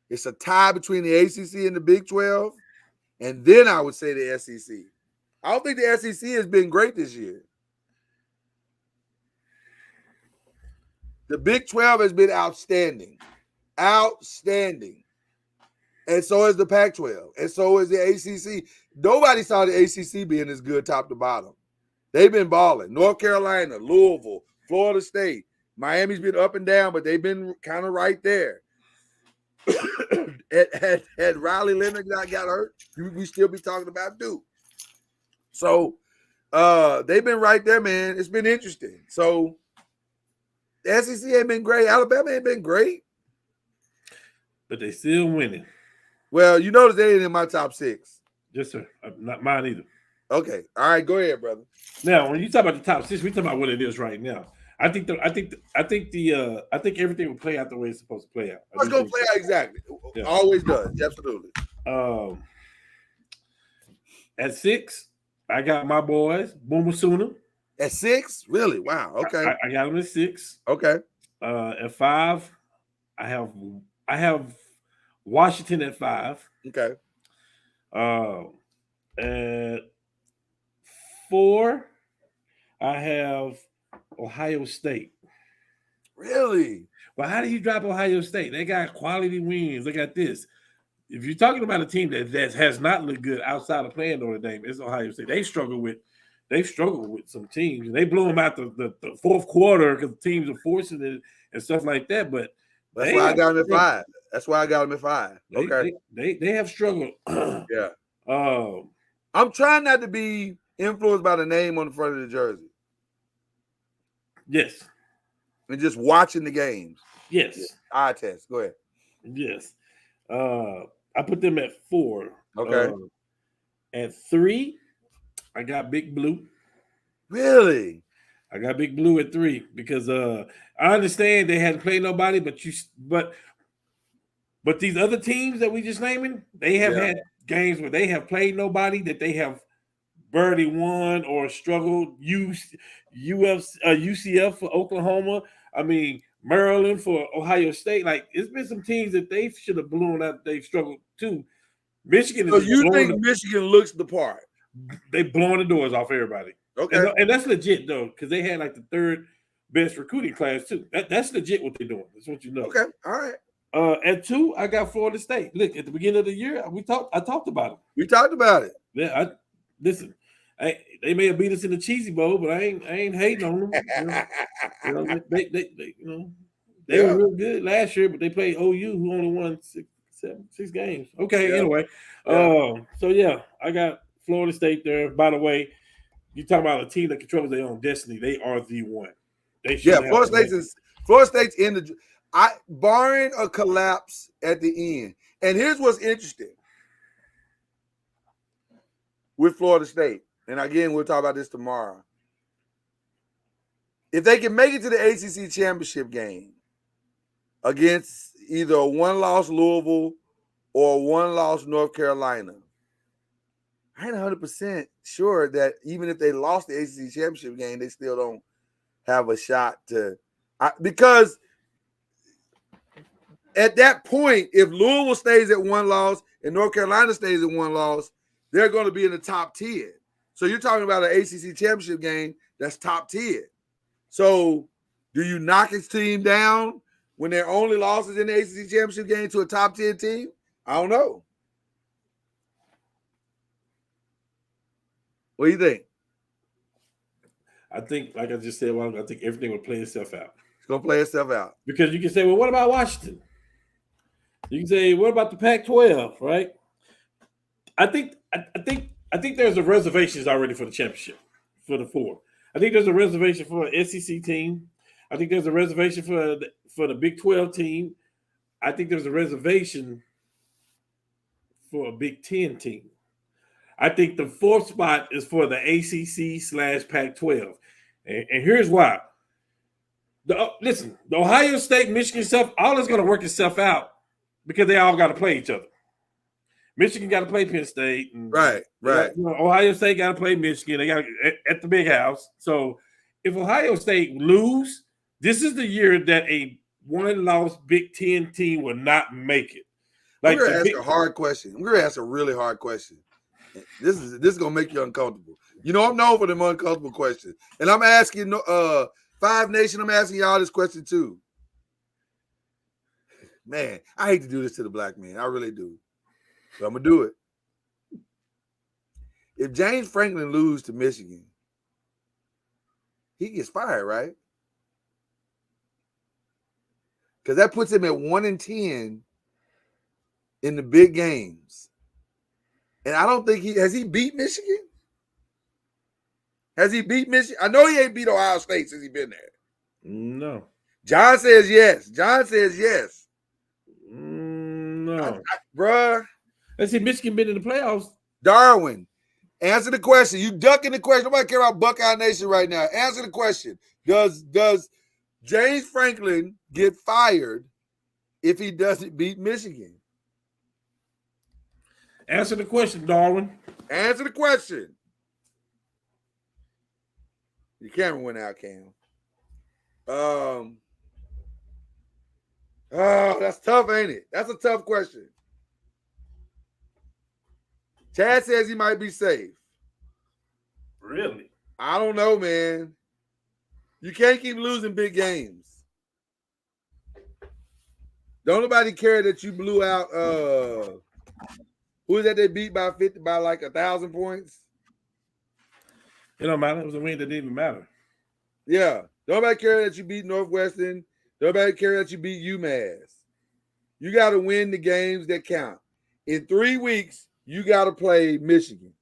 it's a tie between the ACC and the Big 12. And then I would say the SEC. I don't think the SEC has been great this year. The Big 12 has been outstanding. Outstanding. And so is the Pac-12. And so is the ACC. Nobody saw the ACC being as good top to bottom. They've been balling. North Carolina, Louisville, Florida State. Miami's been up and down, but they've been kind of right there. had Riley Leonard not got hurt, we still be talking about Duke. So they've been right there, man. It's been interesting. So the SEC ain't been great. Alabama ain't been great. But they still winning. Well, you notice they ain't in my top 6. Yes, sir. Not mine either. Okay. All right, go ahead, brother. Now, when you talk about the top 6, we talk about what it is right now. I think everything will play out the way it's supposed to play out. It's gonna play out exactly. Yeah. Always does. Absolutely. At 6, I got my boys, Boomer Sooner. At 6? Really? Wow. Okay. I got them at 6. Okay. At 5, I have Washington at 5. Okay. At 4, I have Ohio State. Really? Well, how do you drop Ohio State? They got quality wins. They got this. If you're talking about a team that has not looked good outside of playing Notre Dame, it's Ohio State. They've struggled with some teams. They blew them out the fourth quarter because teams are forcing it and stuff like that. But that's why I got them at 5. That's why I got them at 5. Okay. They have struggled. Yeah. I'm trying not to be influenced by the name on the front of the jersey. Yes. And just watching the games. Yes. Eye test. Go ahead. Yes. I put them at 4. Okay. At 3, I got Big Blue. Really? I got Big Blue at 3 because I understand they hadn't played nobody, but these other teams that we just naming, they have had games where they have played nobody that they have barely won or struggled. UCF for Oklahoma. I mean, Maryland for Ohio State. Like, it's been some teams that they should have blown out. They've struggled too. Michigan. So you think Michigan looks the part? They blowing the doors off everybody. Okay, and that's legit though, because they had like the 3rd best recruiting class too. That's legit what they're doing. That's what you know. Okay, all right. At 2, I got Florida State. Look, at the beginning of the year, I talked about it. We talked about it. Yeah, listen. They may have beat us in the Cheesy Bowl, but I ain't hating on them. They were real good last year, but they played OU, who only won 6 games. Okay, anyway. So yeah, I got Florida State there. By the way, you talking about a team that controls their own destiny. They are the one. Florida State's in the. Barring a collapse at the end. And here's what's interesting with Florida State. And again, we'll talk about this tomorrow. If they can make it to the ACC championship game against either a 1-loss Louisville or a 1-loss North Carolina, I ain't 100% sure that even if they lost the ACC championship game, they still don't have a shot to because at that point, if Louisville stays at 1 loss and North Carolina stays at 1 loss, they're going to be in the top 10. So you're talking about an ACC championship game that's top 10. So do you knock his team down when their only losses in the ACC championship game to a top 10 team? I don't know. What do you think? I think, like I just said, I think everything will play itself out. It's going to play itself out. Because you can say, well, what about Washington? You can say, what about the Pac-12, right? I think there's a reservations already for the championship, for the 4. I think there's a reservation for an SEC team. I think there's a reservation for the Big 12 team. I think there's a reservation for a Big 10 team. I think the fourth spot is for the ACC/Pac-12, and here's why. Listen, the Ohio State, Michigan stuff, all is going to work itself out because they all got to play each other. Michigan got to play Penn State. And right. Ohio State got to play Michigan. They got at the big house. So if Ohio State lose, this is the year that a one-loss Big Ten team will not make it. Like, we're going to ask a hard question. We're going to ask a really hard question. This is going to make you uncomfortable. You know, I'm known for them uncomfortable questions. And I'm asking Five Nation, I'm asking y'all this question too. Man, I hate to do this to the black man. I really do. But I'm going to do it. If James Franklin loses to Michigan, he gets fired, right? Because that puts him at 1-10 in the big games. And I don't think has he beat Michigan? Has he beat Michigan? I know he ain't beat Ohio State since he's been there. No. John says yes. John says yes. No. Bruh. Let's see, Michigan been in the playoffs. Darwin, answer the question. You ducking the question. Nobody care about Buckeye Nation right now. Answer the question. Does James Franklin get fired if he doesn't beat Michigan? Answer the question, Darwin. Answer the question. Your camera went out, Cam. Oh, that's tough, ain't it? That's a tough question. Chad says he might be safe. Really? I don't know, man. You can't keep losing big games. Don't nobody care that you blew out who is that they beat by 50 by like 1,000 points? It don't matter. It was a win that didn't even matter. Yeah. Nobody care that you beat Northwestern. Nobody care that you beat UMass. You got to win the games that count. In 3 weeks, you got to play Michigan.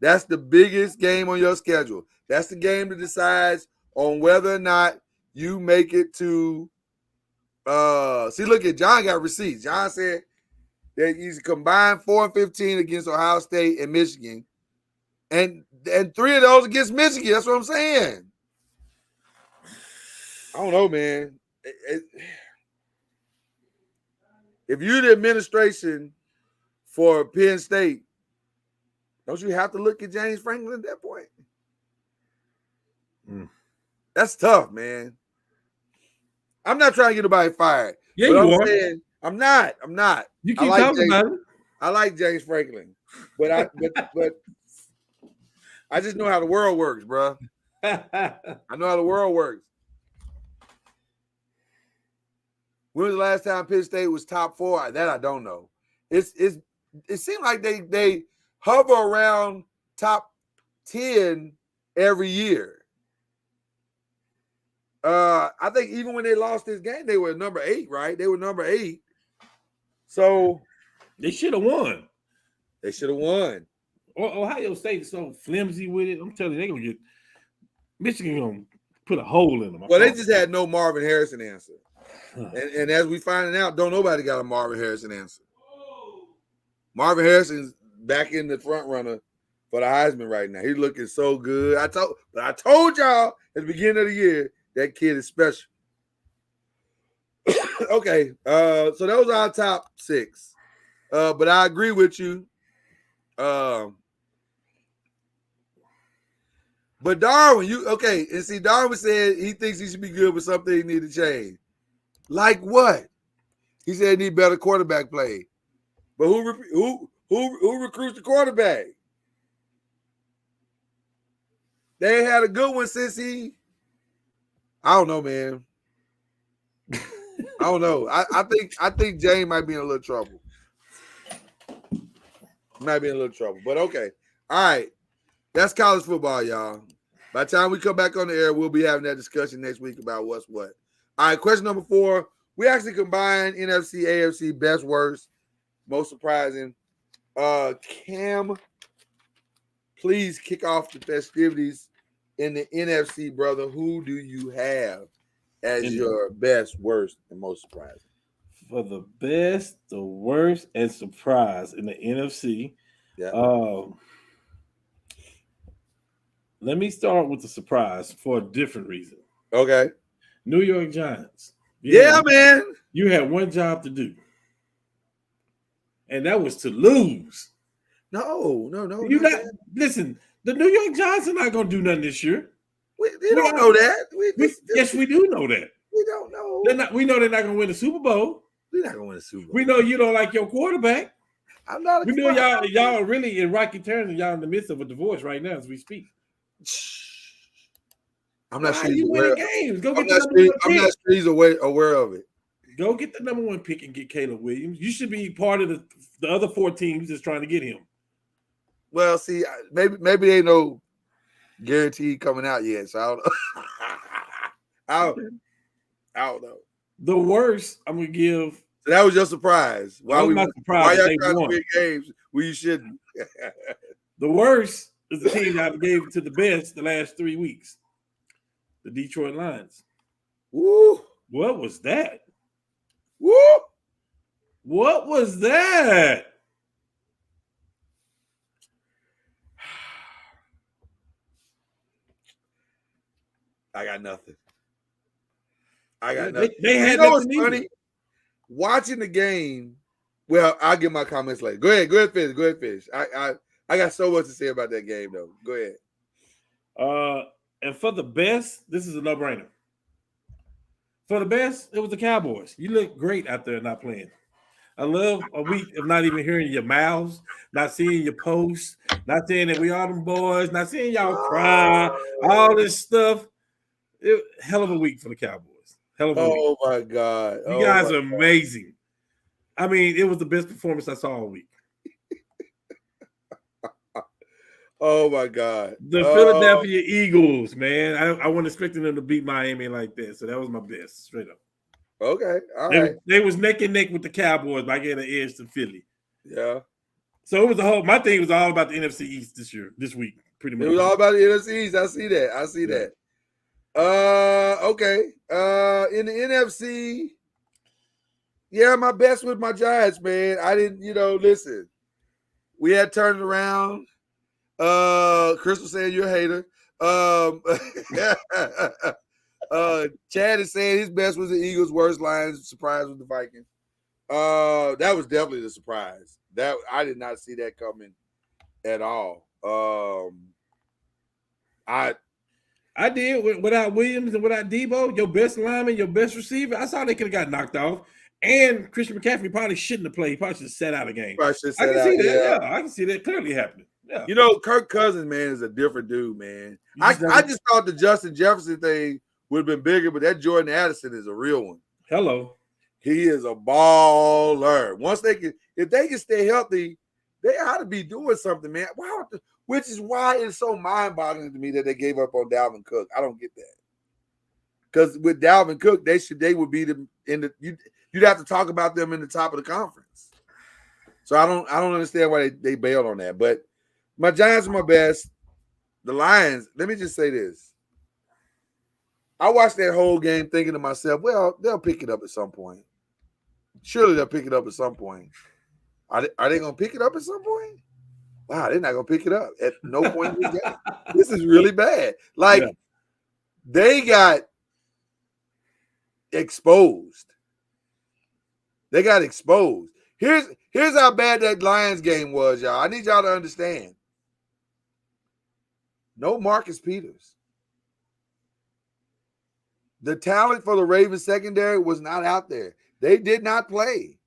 That's the biggest game on your schedule. That's the game that decides on whether or not you make it to see, look at John got receipts. John said that he's combined 4-15 against Ohio State and Michigan. And 3 of those against Michigan. That's what I'm saying. I don't know, man. If you're the administration for Penn State, don't you have to look at James Franklin at that point? That's tough, man. I'm not trying to get anybody fired. Yeah, you are. Saying, I'm not. You keep talking about it. I like James Franklin, but I just know how the world works, bro. I know how the world works. When was the last time Penn State was top 4? That I don't know. It seems like they hover around top 10 every year. I think even when they lost this game, they were number 8, right? They were number 8. So they should have won. They should have won. Ohio State is so flimsy with it. I'm telling you, they're gonna get Michigan gonna put a hole in them. Well, they just had no Marvin Harrison answer. And as we finding out, don't nobody got a Marvin Harrison answer. Marvin Harrison's back in the front runner for the Heisman right now. He's looking so good. I told y'all at the beginning of the year that kid is special. Okay, so those are our top 6. But I agree with you. But Darwin, and see, Darwin said he thinks he should be good with something he need to change. Like what? He said he need better quarterback play. But who recruits the quarterback? They ain't had a good one since I don't know, man. I don't know. I think James might be in a little trouble. Might be in a little trouble. But okay. All right. That's college football, y'all. By the time we come back on the air, we'll be having that discussion next week about what's what. All right, question number 4. We actually combined NFC, AFC, best, worst, most surprising. Cam, please kick off the festivities in the NFC, brother. Who do you have as your best, worst, and most surprising? For the best, the worst, and surprise in the NFC. Yeah. Let me start with the surprise for a different reason. Okay. New York Giants. Yeah, man. You had one job to do, and that was to lose. No, You not not that. listen. The New York Giants are not going to do nothing this year. We don't know that. Yes, we do know that. We don't know. We know they're not going to win the Super Bowl. We're not going to win the Super Bowl. We know you don't like your quarterback. I'm not. We know y'all are really in rocky terms, and y'all in the midst of a divorce right now as we speak. I'm not sure you he's aware. Games. Go I'm get the number one I'm pick. not sure he's aware of it. Go get the number one pick and get Caleb Williams. You should be part of the other 4 teams that's trying to get him. Well, see, maybe ain't no guarantee coming out yet, so I don't know. I don't know. The worst I'm gonna give. So that was your surprise. Why y'all trying to win games where you shouldn't? The worst is the team that I gave it to the best the last 3 weeks. The Detroit Lions. Woo! What was that? Woo! What was that? I got nothing. They had what's funny? Watching the game. Well, I'll give my comments later. Go ahead, finish. I got so much to say about that game, though. Go ahead. And for the best, this is a no-brainer. For the best, it was the Cowboys. You look great out there not playing. I love a week of not even hearing your mouths, not seeing your posts, not saying that we are them boys, not seeing y'all cry, all this stuff. Hell of a week for the Cowboys. Hell of a week. Oh, my God. You guys are amazing. I mean, it was the best performance I saw all week. Oh, my God. The Philadelphia Eagles, man. I wasn't expecting them to beat Miami like that, so that was my best, straight up. Okay, all right. They was neck and neck with the Cowboys by getting an edge to Philly. Yeah. So it was my thing was all about the NFC East this week, pretty much. It was all about the NFC East. I see that. Okay. In the NFC, yeah, my best with my Giants, man. I didn't, listen. We had turned around. Crystal saying you're a hater. Chad is saying his best was the Eagles, worst Lions, surprise with the Vikings. That was definitely the surprise. That I did not see that coming at all. I did without Williams and without Debo, your best lineman, your best receiver. I saw they could have got knocked off. And Christian McCaffrey probably shouldn't have played. He probably should have sat out a game. I can see that. Yeah, I can see that clearly happening. Yeah. Kirk Cousins, man, is a different dude, man. I just thought the Justin Jefferson thing would have been bigger, but that Jordan Addison is a real one. Hello. He is a baller. If they can stay healthy, they ought to be doing something, man. Which is why it's so mind-boggling to me that they gave up on Dalvin Cook. I don't get that. Because with Dalvin Cook, they would be you'd have to talk about them in the top of the conference. So I don't understand why they bailed on that. But my Giants are my best. The Lions, let me just say this. I watched that whole game thinking to myself, well, they'll pick it up at some point. Surely they'll pick it up at some point. Are they going to pick it up at some point? Wow, they're not going to pick it up at no point in this game. This is really bad. They got exposed. They got exposed. Here's how bad that Lions game was, y'all. I need y'all to understand. No Marcus Peters. The talent for the Ravens secondary was not out there. They did not play.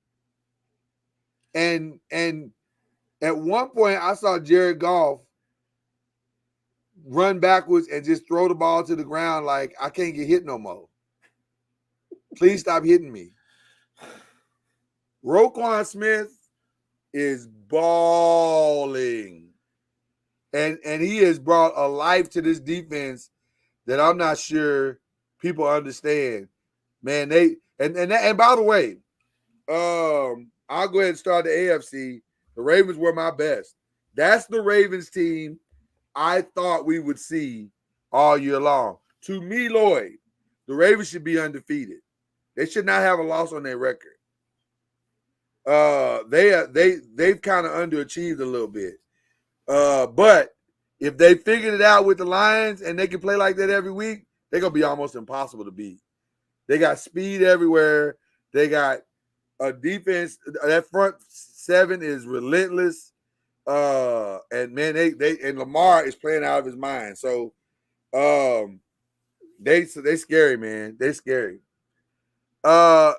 And at one point, I saw Jared Goff run backwards and just throw the ball to the ground like, I can't get hit no more. Please stop hitting me. Roquan Smith is balling. And he has brought a life to this defense that I'm not sure people understand. Man, and by the way, I'll go ahead and start the AFC. The Ravens were my best. That's the Ravens team I thought we would see all year long. To me, Lloyd, the Ravens should be undefeated. They should not have a loss on their record. They've kind of underachieved a little bit. But if they figured it out with the Lions and they can play like that every week, they're going to be almost impossible to beat. They got speed everywhere. They got a defense. That front seven is relentless. And man, and Lamar is playing out of his mind. So they scary, man. They scary. But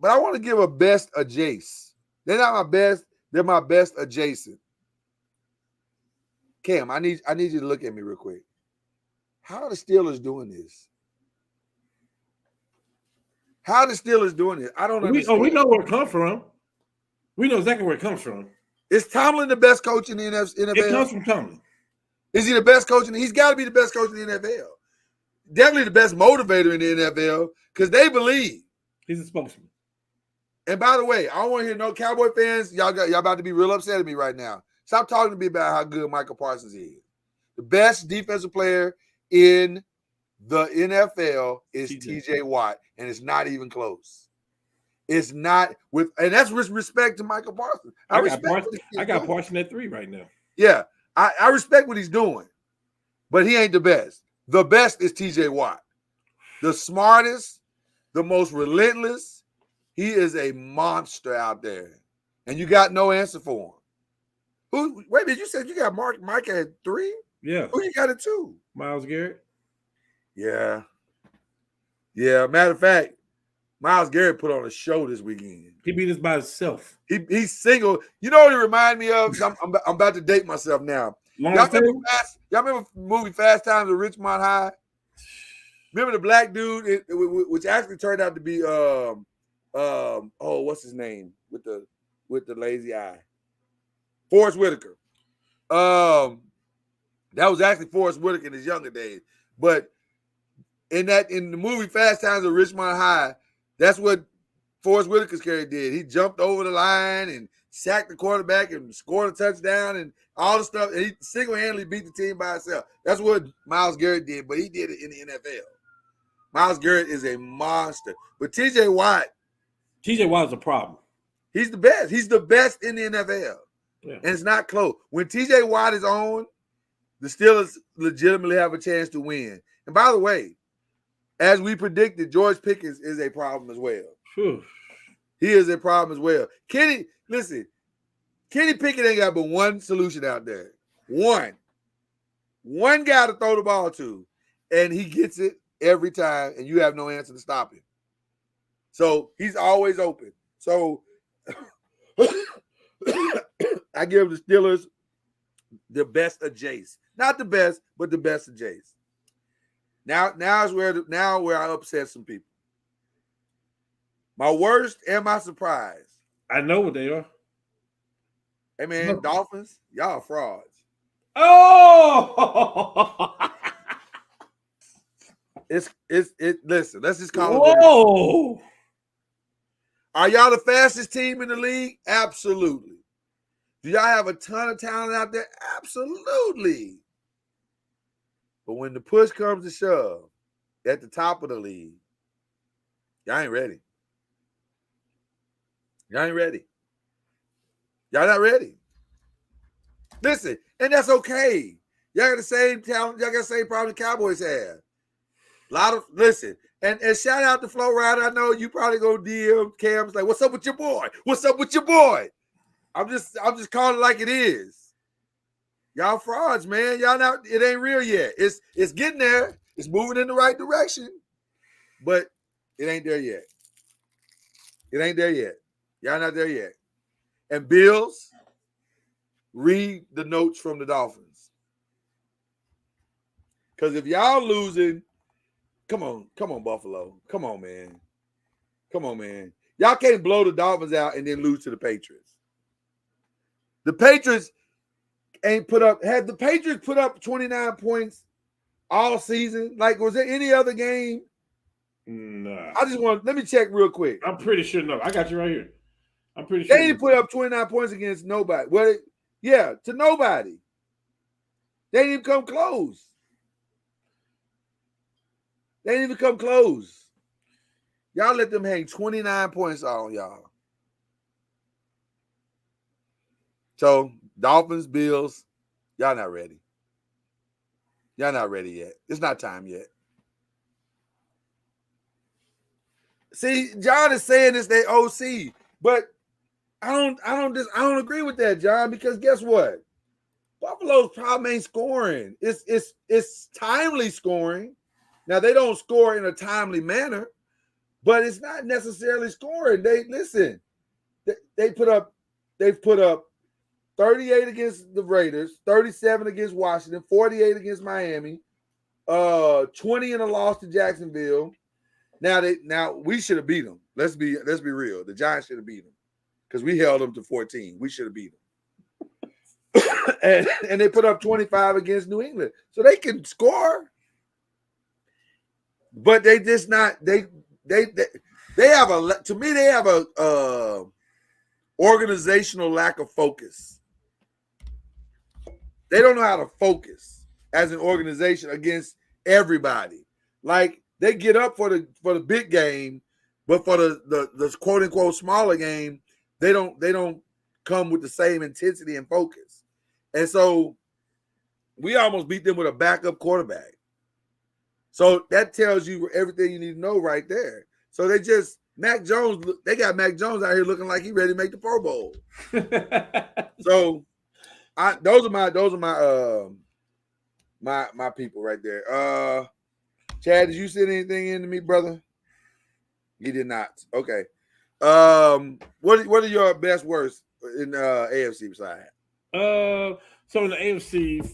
I want to give a best adjacent. They're not my best. They're my best adjacent. Cam, I need you to look at me real quick. How are the Steelers doing this? How are the Steelers doing this? I don't understand. We know where it comes from. We know exactly where it comes from. Is Tomlin the best coach in the NFL? It comes from Tomlin. Is he the best coach? He's got to be the best coach in the NFL. Definitely the best motivator in the NFL because they believe. He's a spokesman. And by the way, I don't want to hear no Cowboy fans. Y'all about to be real upset at me right now. Stop talking to me about how good Michael Parsons is. The best defensive player in the NFL is TJ Watt, and it's not even close. It's not and that's with respect to Michael Parsons. I got Parsons at 3 right now. Yeah, I respect what he's doing, but he ain't the best. The best is TJ Watt. The smartest, the most relentless. He is a monster out there, and you got no answer for him. Wait a minute, you said you got Mike at 3? Yeah. Who you got at 2? Myles Garrett. Yeah. Matter of fact, Myles Garrett put on a show this weekend. He beat us by himself. He's single. You know what he remind me of? I'm about to date myself now. Y'all remember the movie Fast Times at Ridgemont High? Remember the black dude, which actually turned out to be what's his name with the lazy eye? Forrest Whitaker. That was actually Forrest Whitaker in his younger days. But in the movie Fast Times at Ridgemont High, that's what Forrest Whitaker's character did. He jumped over the line and sacked the quarterback and scored a touchdown and all the stuff. And he single-handedly beat the team by himself. That's what Myles Garrett did, but he did it in the NFL. Myles Garrett is a monster. But TJ Watt is a problem. He's the best. He's the best in the NFL. Yeah. And it's not close. When TJ Watt is on, the Steelers legitimately have a chance to win. And by the way, as we predicted, George Pickens is a problem as well. Whew. He is a problem as well. Kenny Pickett ain't got but one solution out there. One guy to throw the ball to, and he gets it every time, and you have no answer to stop him. So he's always open. So I give the Steelers the best adjacent. Not the best, but the best adjacent. Now is where I upset some people. My worst and my surprise. I know what they are. Hey man, Dolphins, y'all are frauds. Oh, listen, let's just call it. Whoa. Are y'all the fastest team in the league? Absolutely. Do y'all have a ton of talent out there? Absolutely. But when the push comes to shove at the top of the league, y'all ain't ready. Y'all ain't ready. Y'all not ready. Listen, and that's okay. Y'all got the same talent. Y'all got the same problem the Cowboys have. Listen, and shout out to Flo Rida. I know you probably go DM Cam's like, what's up with your boy? What's up with your boy? I'm just calling it like it is. Y'all frauds, man. Y'all not, it ain't real yet. It's getting there. It's moving in the right direction, but it ain't there yet. It ain't there yet. Y'all not there yet. And Bills, read the notes from the Dolphins. Because if y'all losing, come on, Buffalo. Come on, man. Y'all can't blow the Dolphins out and then lose to the Patriots. The Patriots ain't had the Patriots put up 29 points all season? Like, was there any other game? Nah. Let me check real quick. I'm pretty sure no. I got you right here. I'm pretty sure. They didn't put up 29 points against nobody. Well, to nobody. They didn't even come close. Y'all let them hang 29 points on y'all. So, Dolphins, Bills, y'all not ready. Y'all not ready yet. It's not time yet. See, John is saying it's their OC, but I don't agree with that, John, because guess what? Buffalo's problem ain't scoring. It's timely scoring. Now they don't score in a timely manner, but it's not necessarily scoring. They've put up 38 against the Raiders, 37 against Washington, 48 against Miami, 20 in a loss to Jacksonville. Now we should have beat them. Let's be real. The Giants should have beat them because we held them to 14. We should have beat them. and they put up 25 against New England, so they can score, but they just not they have a organizational lack of focus. They don't know how to focus as an organization against everybody. Like they get up for the big game, but for the quote unquote smaller game, they don't come with the same intensity and focus. And so we almost beat them with a backup quarterback. So that tells you everything you need to know right there. So they got Mac Jones out here looking like he's ready to make the Pro Bowl. So those are my people right there. Chad, did you send anything in to me, brother? You did not. Okay. What are your best worst in AFC side? So in the AFC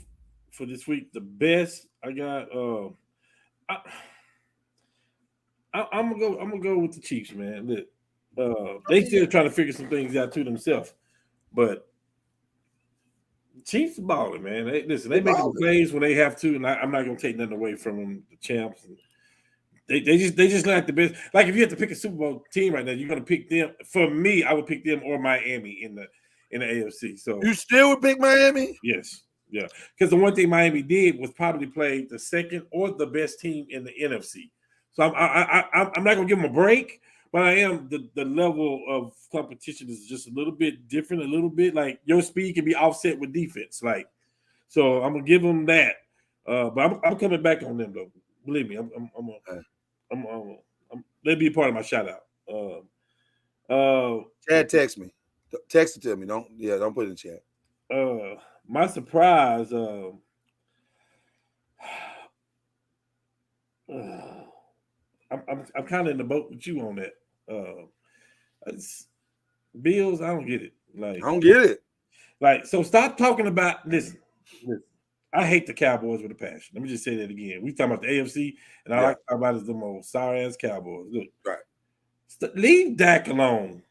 for this week, the best I got. I'm gonna go with the Chiefs, man. Look, they still trying to figure some things out to themselves, but Chiefs balling, man. They making the plays when they have to, and I'm not gonna take nothing away from them, the champs. They just like the best. Like if you had to pick a Super Bowl team right now, you're gonna pick them. For me, I would pick them or Miami in the AFC. So you still would pick Miami? Yes, yeah. Because the one thing Miami did was probably play the second or the best team in the NFC. So I'm not gonna give them a break, but I am the level of competition is just a little bit different. A little bit like your speed can be offset with defense. Like, so I'm gonna give them that. But I'm coming back on them though. Believe me, they'll be a part of my shout out. Chad, text me. Text it to me. Don't put it in chat. My surprise. I'm kind of in the boat with you on that. Bills, I don't get it. Like I don't get it. Like, so stop talking about. Listen. I hate the Cowboys with a passion. Let me just say that again. We talking about the AFC, and I like to talk about it as the most sorry ass Cowboys. Look, right. Leave Dak alone,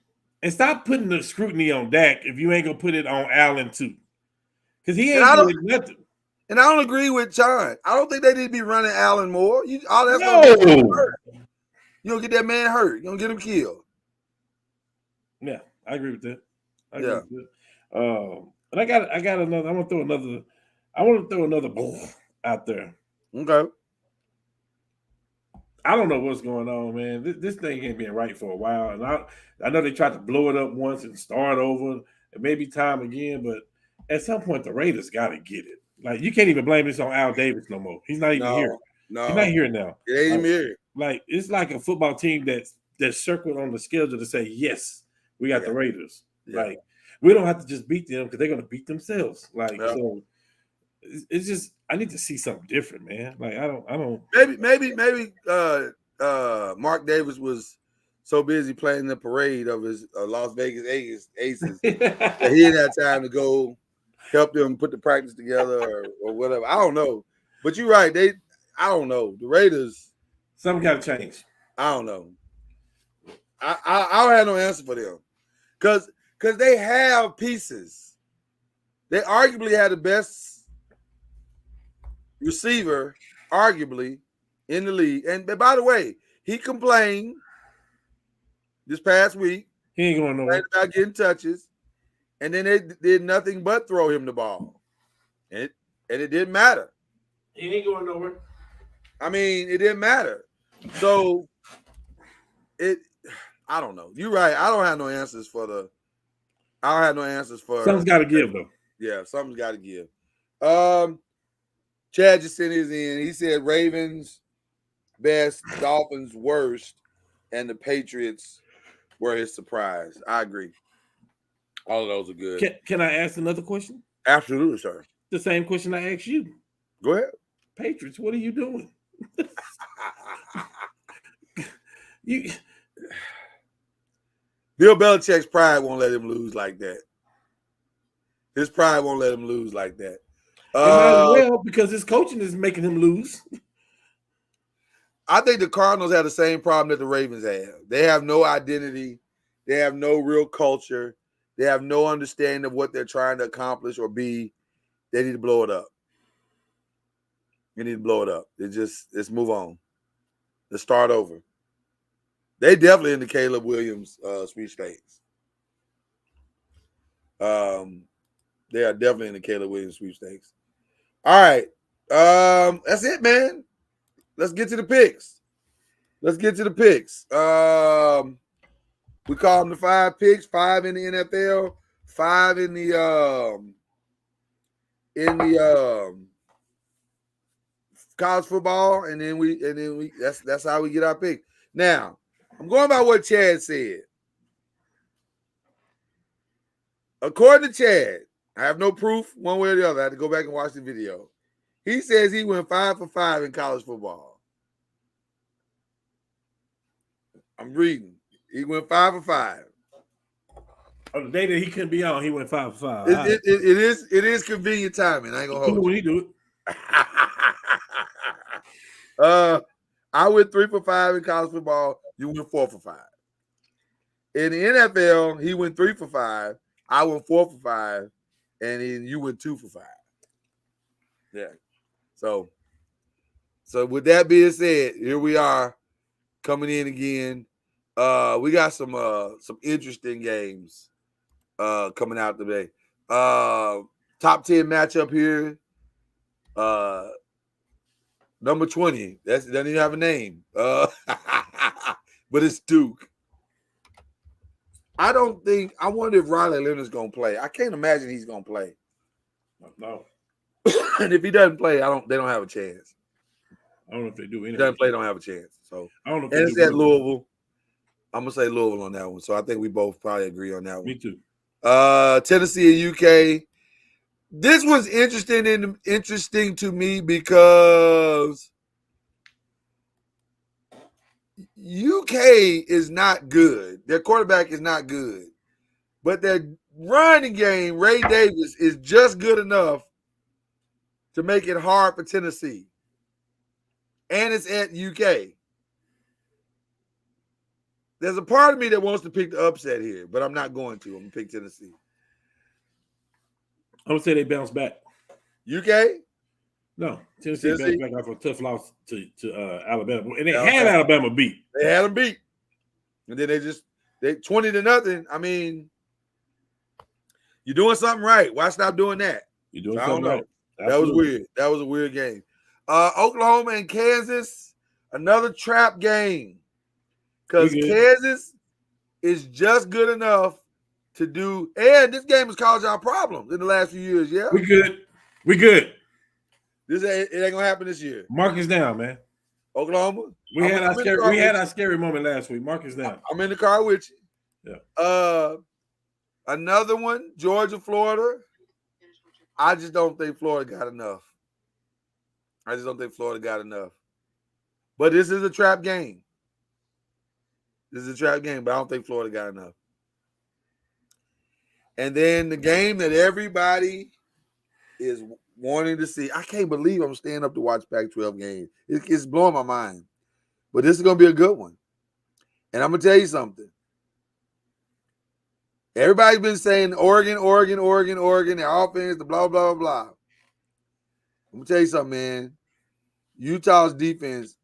and stop putting the scrutiny on Dak if you ain't gonna put it on Allen too, because he ain't doing nothing. And I don't agree with John. I don't think they need to be running Allen more. You don't get that man hurt. You don't get him killed. Yeah, I agree with that. And I got another. I want to throw another ball out there. Okay. I don't know what's going on, man. This thing ain't been right for a while, and I know they tried to blow it up once and start over, and maybe time again. But at some point, the Raiders got to get it. Like, you can't even blame this on Al Davis no more. He's not even here. No, he's not here now. It ain't even here. Like, it's like a football team that's circled on the schedule to say, yes, we got the Raiders. Yeah. Like, we don't have to just beat them because they're going to beat themselves. Like, so it's just, I need to see something different, man. Like, I don't. Maybe Mark Davis was so busy playing the parade of his Las Vegas Aces that he didn't have time to go help them put the practice together or whatever. I don't know. But you're right. I don't know. The Raiders. Something got to change. I don't know. I don't have no answer for them. Because they have pieces. They arguably had the best receiver, arguably, in the league. And by the way, he complained this past week. He ain't going nowhere. About getting touches. And then they did nothing but throw him the ball. And it didn't matter. He ain't going nowhere. I mean, it didn't matter. So I don't know. You're right. I don't have no answers for something's got to give though. Yeah, something's got to give. Chad just sent his in. He said Ravens best, Dolphins worst, and the Patriots were his surprise. I agree. All of those are good. Can I ask another question? Absolutely, sir. The same question I asked you. Go ahead. Patriots, what are you doing? Bill Belichick's pride won't let him lose like that. His pride won't let him lose like that. It might as well, because his coaching is making him lose. I think the Cardinals have the same problem that the Ravens have. They have no identity. They have no real culture. They have no understanding of what they're trying to accomplish or be. They need to blow it up. You need to blow it up. Let's move on. Let's start over. They definitely in the Caleb Williams sweepstakes. They are definitely in the Caleb Williams sweepstakes. All right. That's it, man. Let's get to the picks. We call them the 5 picks, 5 in the NFL, 5 in the college football, and then we that's how we get our pick. Now, I'm going by what Chad said. According to Chad, I have no proof one way or the other. I had to go back and watch the video. He says he went 5 for 5 in college football. I'm reading. He went 5 for 5. On the day that he couldn't be on, he went 5 for 5. It is convenient timing. I ain't gonna hold when he do it. I went 3 for 5 in college football. You went 4 for 5. In the NFL, he went 3 for 5. I went 4 for 5, and then you went 2 for 5. Yeah. So with that being said, here we are coming in again. We got some interesting games coming out today. Top 10 matchup here. Number 20. That doesn't even have a name. But it's Duke. I wonder if Riley Leonard's gonna play. I can't imagine he's gonna play. No. And if he doesn't play, they don't have a chance. I don't know if they do. If he doesn't play, don't have a chance. So I don't know if and it's at Louisville. I'm gonna say Louisville on that one. So I think we both probably agree on that one. Me too. Tennessee and UK. This one's interesting to me because UK is not good. Their quarterback is not good. But their running game, Ray Davis, is just good enough to make it hard for Tennessee. And it's at UK. There's a part of me that wants to pick the upset here, but I'm not going to. I'm going to pick Tennessee. I would say they bounce back. UK? No. Tennessee bounced back off a tough loss to Alabama. And they had Alabama beat. They had them beat. And then they 20-0. I mean, you're doing something right. Why stop doing that? You're doing something right. That was weird. That was a weird game. Oklahoma and Kansas, another trap game. Because Kansas is just good enough to do, and this game has caused y'all problems in the last few years, yeah? We good. It ain't gonna happen this year. Mark is down, man. Oklahoma? We had our scary moment last week. Mark is down. I'm in the car with you. Yeah. Another one, Georgia, Florida. I just don't think Florida got enough. But this is a trap game. But I don't think Florida got enough. And then the game that everybody is wanting to see. I can't believe I'm staying up to watch Pac-12 games. It's blowing my mind. But this is going to be a good one. And I'm going to tell you something. Everybody's been saying Oregon, their offense, the blah, blah, blah. I'm going to tell you something, man. Utah's defense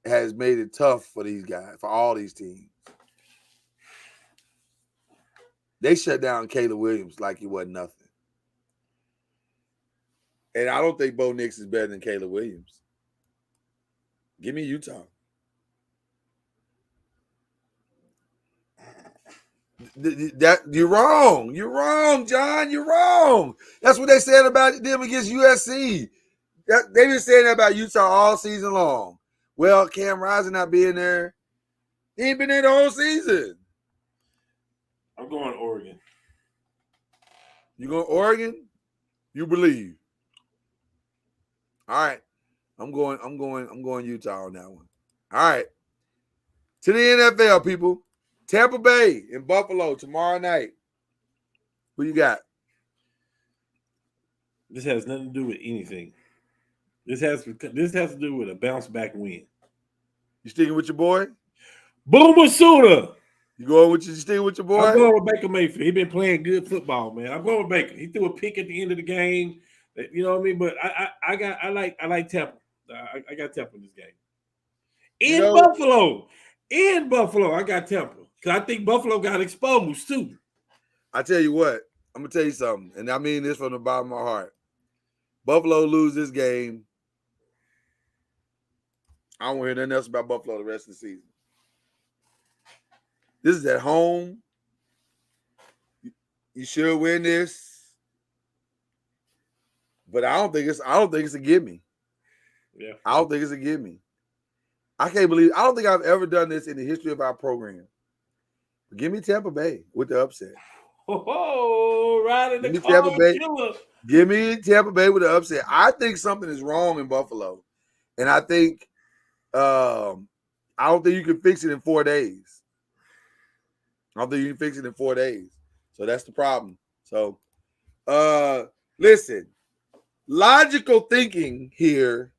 has made it tough for these guys, for all these teams. They shut down Caleb Williams like he wasn't nothing. And I don't think Bo Nix is better than Caleb Williams. Give me Utah. You're wrong, John. You're wrong. That's what they said about them against USC. They've been saying that about Utah all season long. Well, Cam Rising not being there, he ain't been there the whole season. I'm going Oregon. You going Oregon? You believe? All right, I'm going Utah on that one. All right, to the NFL, people. Tampa Bay and Buffalo tomorrow night. Who you got? This has nothing to do with anything. This has to do with a bounce back win. You sticking with your boy? Boomer Sooner. You sticking with your boy? I'm going with Baker Mayfield. He been playing good football, man. I'm going with Baker. He threw a pick at the end of the game. You know what I mean? But I like Tampa. I got Tampa in this game. Buffalo. In Buffalo, I got Tampa. Because I think Buffalo got exposed too. I tell you what, I'm gonna tell you something, and I mean this from the bottom of my heart. Buffalo lose this game. I don't want to hear nothing else about Buffalo the rest of the season. This is at home. You should win this, but I don't think it's a gimme. Yeah, I don't think it's a gimme. I can't believe. I don't think I've ever done this in the history of our program. Give me Tampa Bay with the upset. Oh, right in the Tampa Bay. killer. Give me Tampa Bay with the upset. I think something is wrong in Buffalo, and I think I don't think you can fix it in 4 days. I don't think you can fix it in 4 days. So that's the problem. So, listen, logical thinking here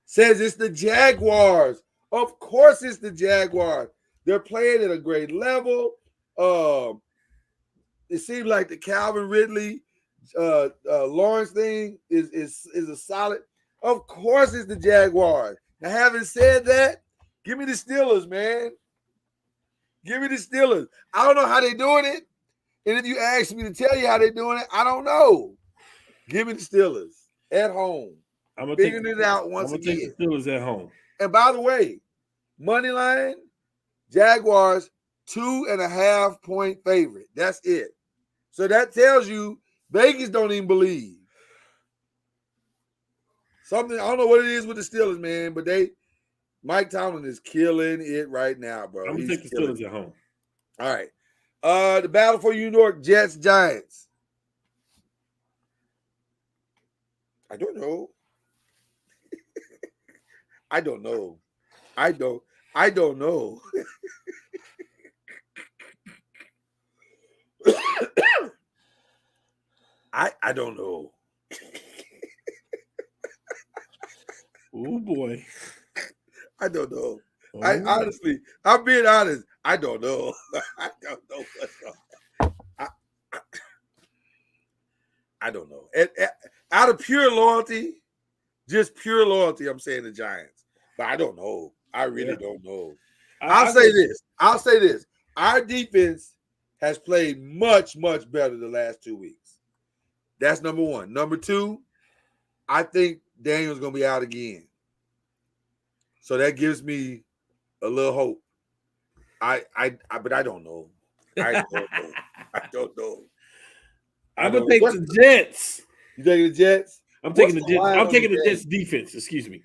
says it's the Jaguars. Of course, it's the Jaguars. They're playing at a great level. It seems like the Calvin Ridley, Lawrence thing is a solid. Of course, it's the Jaguars. Now, having said that, give me the Steelers, man. Give me the Steelers. I don't know how they're doing it. And if you ask me to tell you how they're doing it, I don't know. Give me the Steelers at home. I'm figuring it out once again. Take the Steelers at home. And by the way, money line, Jaguars 2.5 point favorite. That's it. So that tells you Vegas don't even believe. Something, I don't know what it is with the Steelers, man, but Mike Tomlin is killing it right now, bro. I'm going to take the Steelers at home. All right. The battle for New York, Jets, Giants. I don't know. I don't know. I don't know. I don't know. Oh boy. I don't know. Oh. I'm being honest. I don't know. I don't know what's wrong. I don't know. Out of pure loyalty, just pure loyalty, I'm saying the Giants. But I don't know. I really don't know. I'll say this. Our defense has played much, much better the last 2 weeks. That's number one. Number two, I think Daniel's going to be out again. So that gives me a little hope. But I don't know. I don't know. I'm going to take the Jets. You taking the Jets? I'm taking the Jets. I'm taking the Jets defense. Excuse me.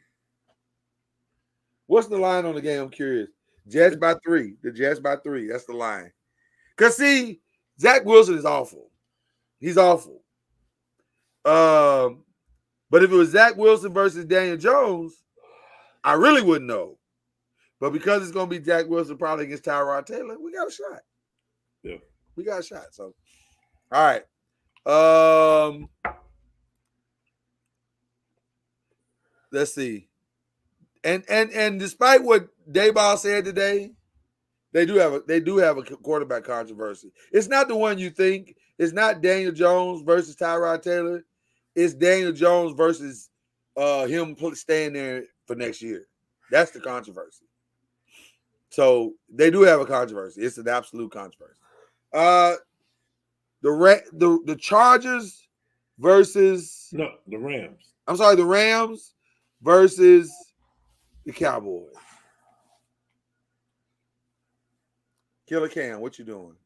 What's the line on the game? I'm curious. Jets by 3. The Jets by 3. That's the line. Because, see, Zach Wilson is awful. He's awful. But if it was Zach Wilson versus Daniel Jones, I really wouldn't know. But because it's going to be Zach Wilson probably against Tyrod Taylor, we got a shot. Yeah. We got a shot. So, all right. Let's see. And despite what Dayball said today, they do have a quarterback controversy. It's not the one you think. It's not Daniel Jones versus Tyrod Taylor. It's Daniel Jones versus him staying there for next year. That's the controversy. So they do have a controversy. It's an absolute controversy. The Chargers versus the Rams. I'm sorry, the Rams versus the Cowboys. Killer Cam, what you doing?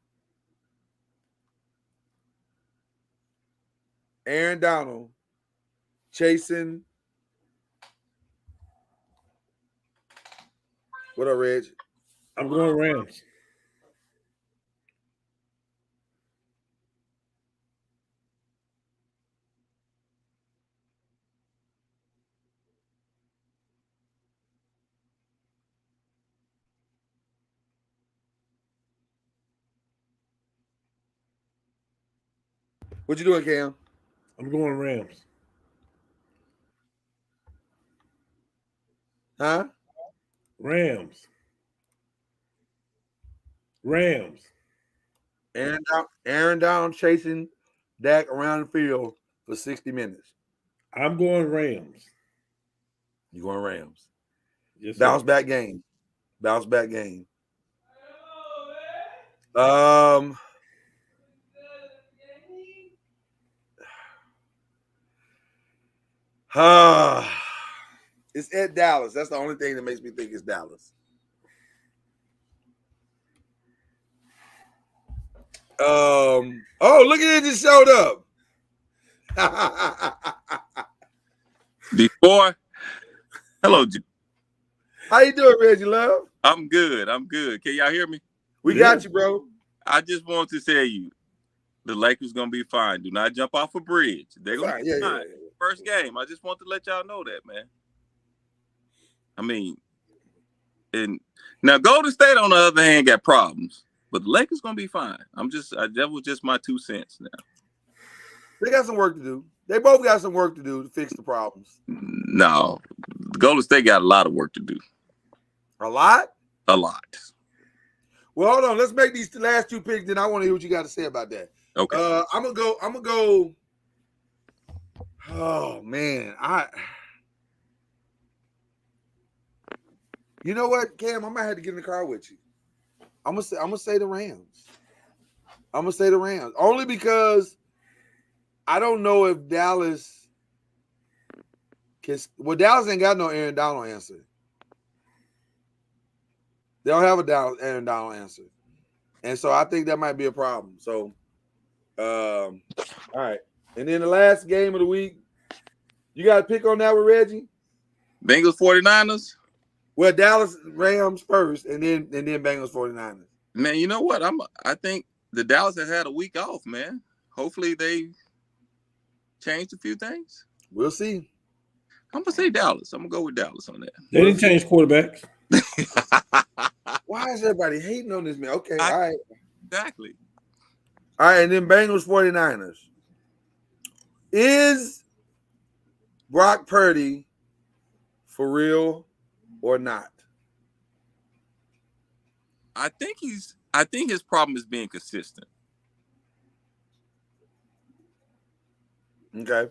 Aaron Donald chasing What up, Reg? I'm going Rams. What you doing, Cam? I'm going Rams. Huh? Rams. Rams. Aaron Donald chasing Dak around the field for 60 minutes. I'm going Rams. You going Rams? Yes, Bounce sir. back game. Bounce back game. Um. It's at Dallas. That's the only thing that makes me think it's Dallas. Oh, look at it, just showed up. Before, hello. How you doing, Reggie Love? I'm good. I'm good. Can y'all hear me? We got you, bro. I just want to tell you, the Lakers gonna be fine. Do not jump off a bridge. They're gonna be fine. Yeah. First game. I just want to let y'all know that, man. I mean, and now Golden State on the other hand got problems, but the Lakers gonna be fine. That was just my 2 cents. Now they got some work to do. They both got some work to do to fix the problems. No, Golden State got a lot of work to do. A lot? A lot. Well, hold on. Let's make these last 2 picks. Then I want to hear what you got to say about that. Okay. I'm gonna go. Oh man, You know what, Cam? I might have to get in the car with you. I'm gonna say the Rams. I'm gonna say the Rams only because I don't know if Dallas can. Well, Dallas ain't got no Aaron Donald answer. They don't have a Aaron Donald answer, and so I think that might be a problem. So, all right. And then the last game of the week, you got to pick on that with Reggie. Bengals 49ers. Well, Dallas Rams first, and then Bengals 49ers. Man, you know what? I think the Dallas has had a week off, man. Hopefully they changed a few things. We'll see. I'm gonna say Dallas. I'm gonna go with Dallas on that. They didn't change quarterbacks. Why is everybody hating on this man? Okay, all right. Exactly. All right, and then Bengals 49ers. Is Brock Purdy for real or not? I think his problem is being consistent. Okay.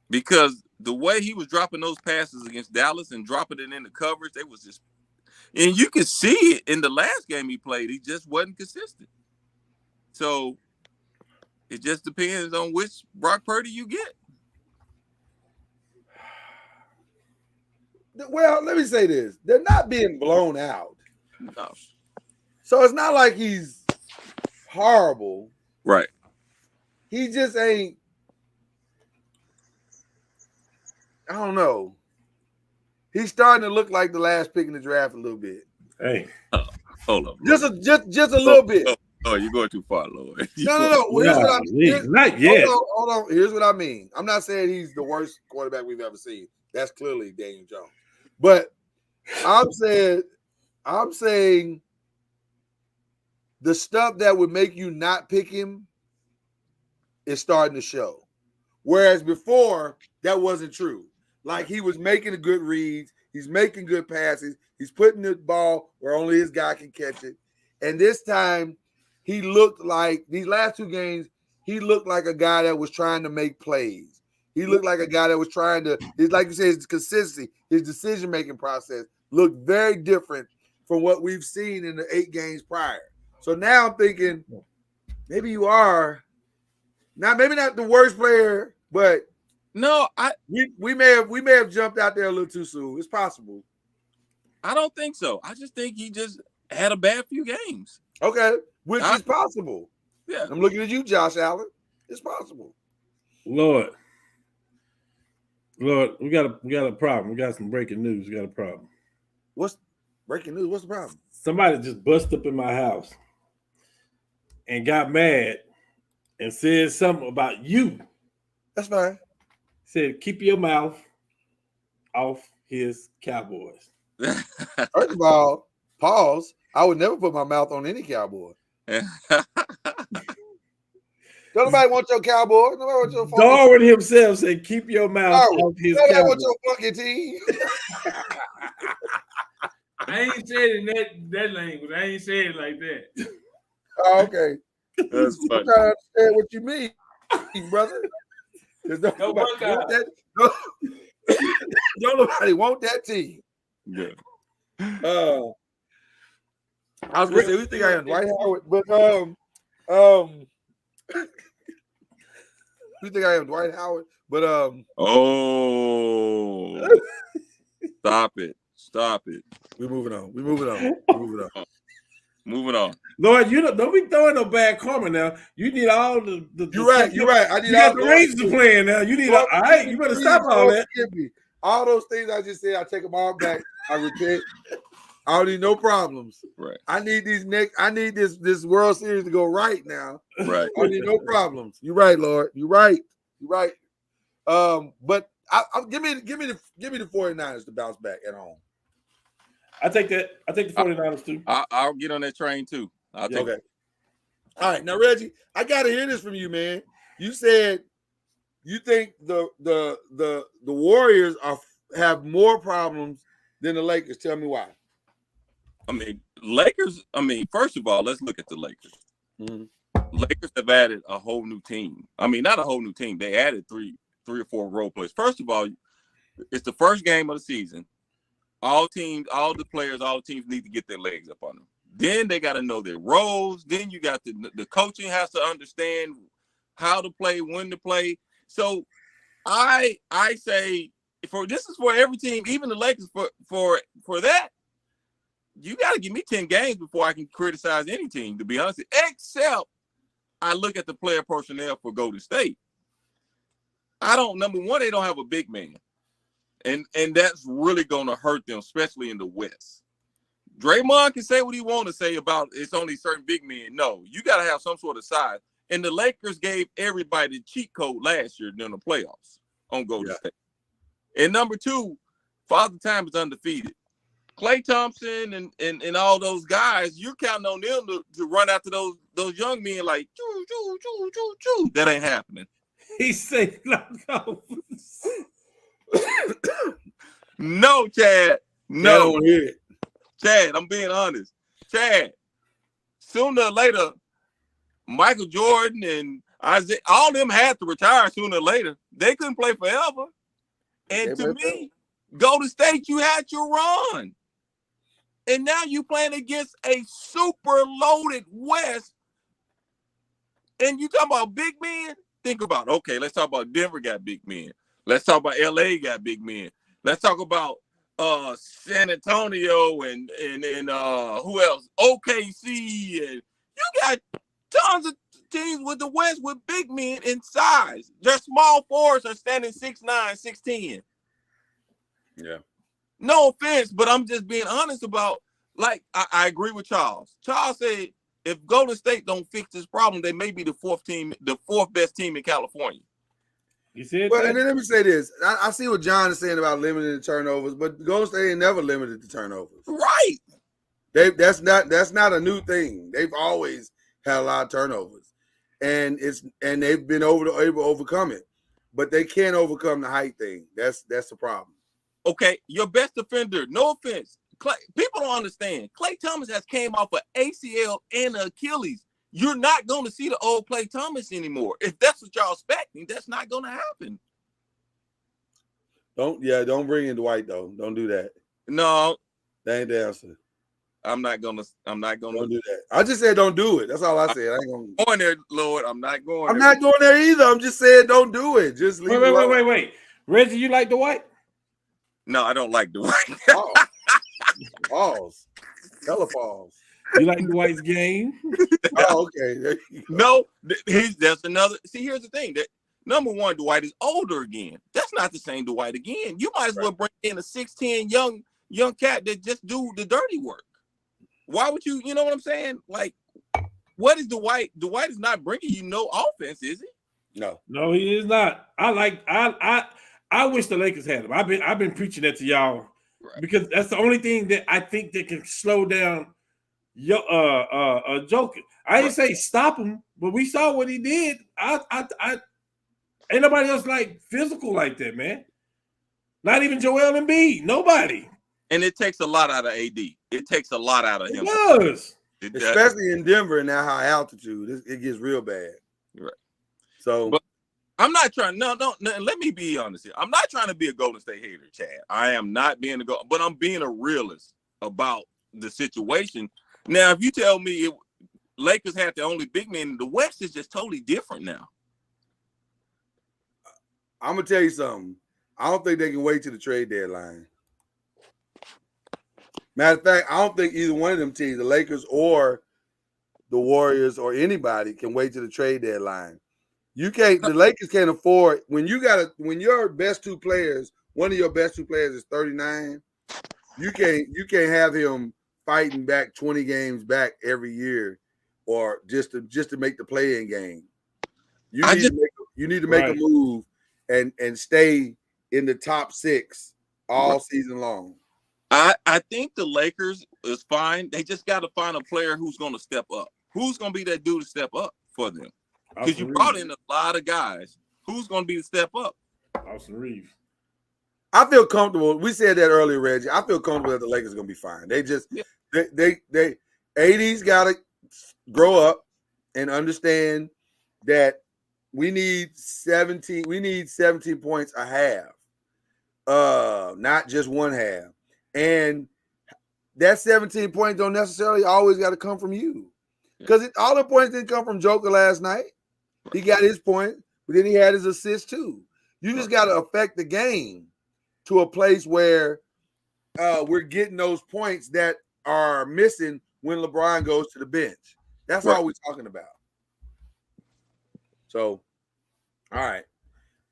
Because the way he was dropping those passes against Dallas and dropping it in the coverage, they was just, and you could see it in the last game he played. He just wasn't consistent. So it just depends on which Brock Purdy you get. Well, let me say this. They're not being blown out. No. So it's not like he's horrible. Right. He just ain't, I don't know. He's starting to look like the last pick in the draft a little bit. Hey. Hold up. Just a little bit. Oh, you're going too far, Lord. No. Well, here's what I mean. Not yet. Hold on. Here's what I mean. I'm not saying he's the worst quarterback we've ever seen. That's clearly Daniel Jones. But I'm saying the stuff that would make you not pick him is starting to show. Whereas before, that wasn't true. Like he was making a good reads, he's making good passes, he's putting the ball where only his guy can catch it. And this time, he looked like these last 2 games, he looked like a guy that was trying to make plays. He looked like a guy that was trying to, like you said, his consistency, his decision-making process looked very different from what we've seen in the 8 games prior. So now I'm thinking, maybe you are maybe not the worst player, but we may have jumped out there a little too soon. It's possible. I don't think so. I just think he just had a bad few games. Okay, which is possible. Yeah, I'm looking at you, Josh Allen. It's possible. Lord, we got a problem. We got some breaking news. We got a problem. What's Breaking news. What's the problem? Somebody just busted up in my house and got mad and said something about you. That's fine. Said, keep your mouth off his Cowboys. First of all, pause. I would never put my mouth on any Cowboy. Don't nobody want your Cowboy. Nobody want your Darwin himself said, keep your mouth off his Cowboy. Nobody want your fucking team. I ain't said it in that language. I ain't said it like that. Oh, okay. That's I'm funny. trying to understand what you mean, brother. Don't nobody want that team. Yeah. I was gonna say we think I am Dwight Howard, but we think I am Dwight Howard, but Oh, stop it. we're moving on. Moving on. Lord, you don't be throwing no bad karma now. You need all the You're right. I need you all got the Rangers playing now. You need all right. You better stop all that. All those things I just said, I take them all back. I repent. I don't need no problems. Right. I need this World Series to go right now. Right. I need no problems. You're right, Lord. You're right. But give me the 49ers to bounce back at home. I take that. I take the 49ers too. I'll get on that train too. Okay. All right. Now, Reggie, I gotta hear this from you, man. You said you think the Warriors have more problems than the Lakers. Tell me why. I mean, Lakers. First of all, let's look at the Lakers. Mm-hmm. Lakers have added a whole new team. I mean, not a whole new team. They added three or four role players. First of all, it's the first game of the season. All teams need to get their legs up on them. Then they got to know their roles. Then you got the coaching has to understand how to play, when to play. So I say this is for every team, even the Lakers. For that, you got to give me 10 games before I can criticize any team. To be honest, except I look at the player personnel for Golden State. Number one, they don't have a big man. And that's really going to hurt them, especially in the West. Draymond can say what he want to say about it's only certain big men. No, you got to have some sort of size. And the Lakers gave everybody the cheat code last year during the playoffs on Golden State. And number two, Father Time is undefeated. Klay Thompson and all those guys, you're counting on them to run after those young men like, choo, choo, choo, choo, choo. That ain't happening. He said, no. No, Chad. No. I don't hear it. Chad, I'm being honest. Chad, sooner or later, Michael Jordan and Isaiah, all of them had to retire sooner or later. They couldn't play forever. And to me, Golden State, you had your run. And now you playing against a super loaded West. And you talking about big men? Think about, okay, let's talk about Denver got big men. Let's talk about LA got big men. Let's talk about San Antonio and who else? OKC, and you got tons of teams with the West with big men in size. Their small forwards are standing 6'9", 6'10". Yeah. No offense, but I'm just being honest about. Like I agree with Charles. Charles said if Golden State don't fix this problem, they may be the fourth best team in California. You said well, that? And then let me say this. I see what John is saying about limiting the turnovers, but Golden State ain't never limited the turnovers. Right. That's not a new thing. They've always had a lot of turnovers. And they've been able to overcome it. But they can't overcome the height thing. That's the problem. Okay, your best defender, no offense. People don't understand. Klay Thomas has came off of ACL and Achilles. You're not going to see the old Klay Thomas anymore. If that's what y'all expecting, that's not going to happen. Don't bring in Dwight though. Don't do that. No, that ain't the answer. I'm not gonna don't do that. I just said don't do it. That's all I said. I ain't going there, Lord. I'm not going. I'm not going there either. I'm just saying don't do it. Just leave wait. Reggie, you like Dwight? No, I don't like Dwight. Pause. Hella pause. You like Dwight's game? Oh, okay. No, that's another. See, here's the thing. That number one, Dwight is older again. That's not the same Dwight again. You might as well bring in a 6'10" young cat that just do the dirty work. Why would you? You know what I'm saying? Like, what is Dwight? Dwight is not bringing you no offense, is he? No, he is not. I wish the Lakers had him. I've been preaching that to y'all because that's the only thing that I think that can slow down your Joker. I didn't say stop him, but we saw what he did. Ain't nobody else like physical like that, man. Not even Joel Embiid. Nobody. And it takes a lot out of AD. It takes a lot out of him. It does. Especially in Denver in that high altitude. It gets real bad. Right. So but I'm not trying. No. Let me be honest here. I'm not trying to be a Golden State hater, Chad. I am not being but I'm being a realist about the situation. Now, if you tell me Lakers had the only big man in the West, is just totally different now. I'm gonna tell you something. I don't think they can wait to the trade deadline. Matter of fact, I don't think either one of them teams, the Lakers or the Warriors or anybody, can wait to the trade deadline. The Lakers can't afford when your best two players, one of your best two players is 39. You can't have him fighting back 20 games back every year, or just to make the play-in game. You need to make a move and stay in the top 6 all season long. I think the Lakers is fine. They just got to find a player who's going to step up. Who's going to be that dude to step up for them? Because you brought in a lot of guys. Who's going to be the step up? Austin Reeves. I feel comfortable. We said that earlier, Reggie. I feel comfortable that the Lakers are going to be fine. They just they AD's got to grow up and understand that we need 17 points a half. Not just one half. And that 17 points don't necessarily always got to come from you. Because all the points didn't come from Joker last night. He got his point, but then he had his assist too. You just got to affect the game to a place where we're getting those points that are missing when LeBron goes to the bench. That's all we're talking about. So, all right.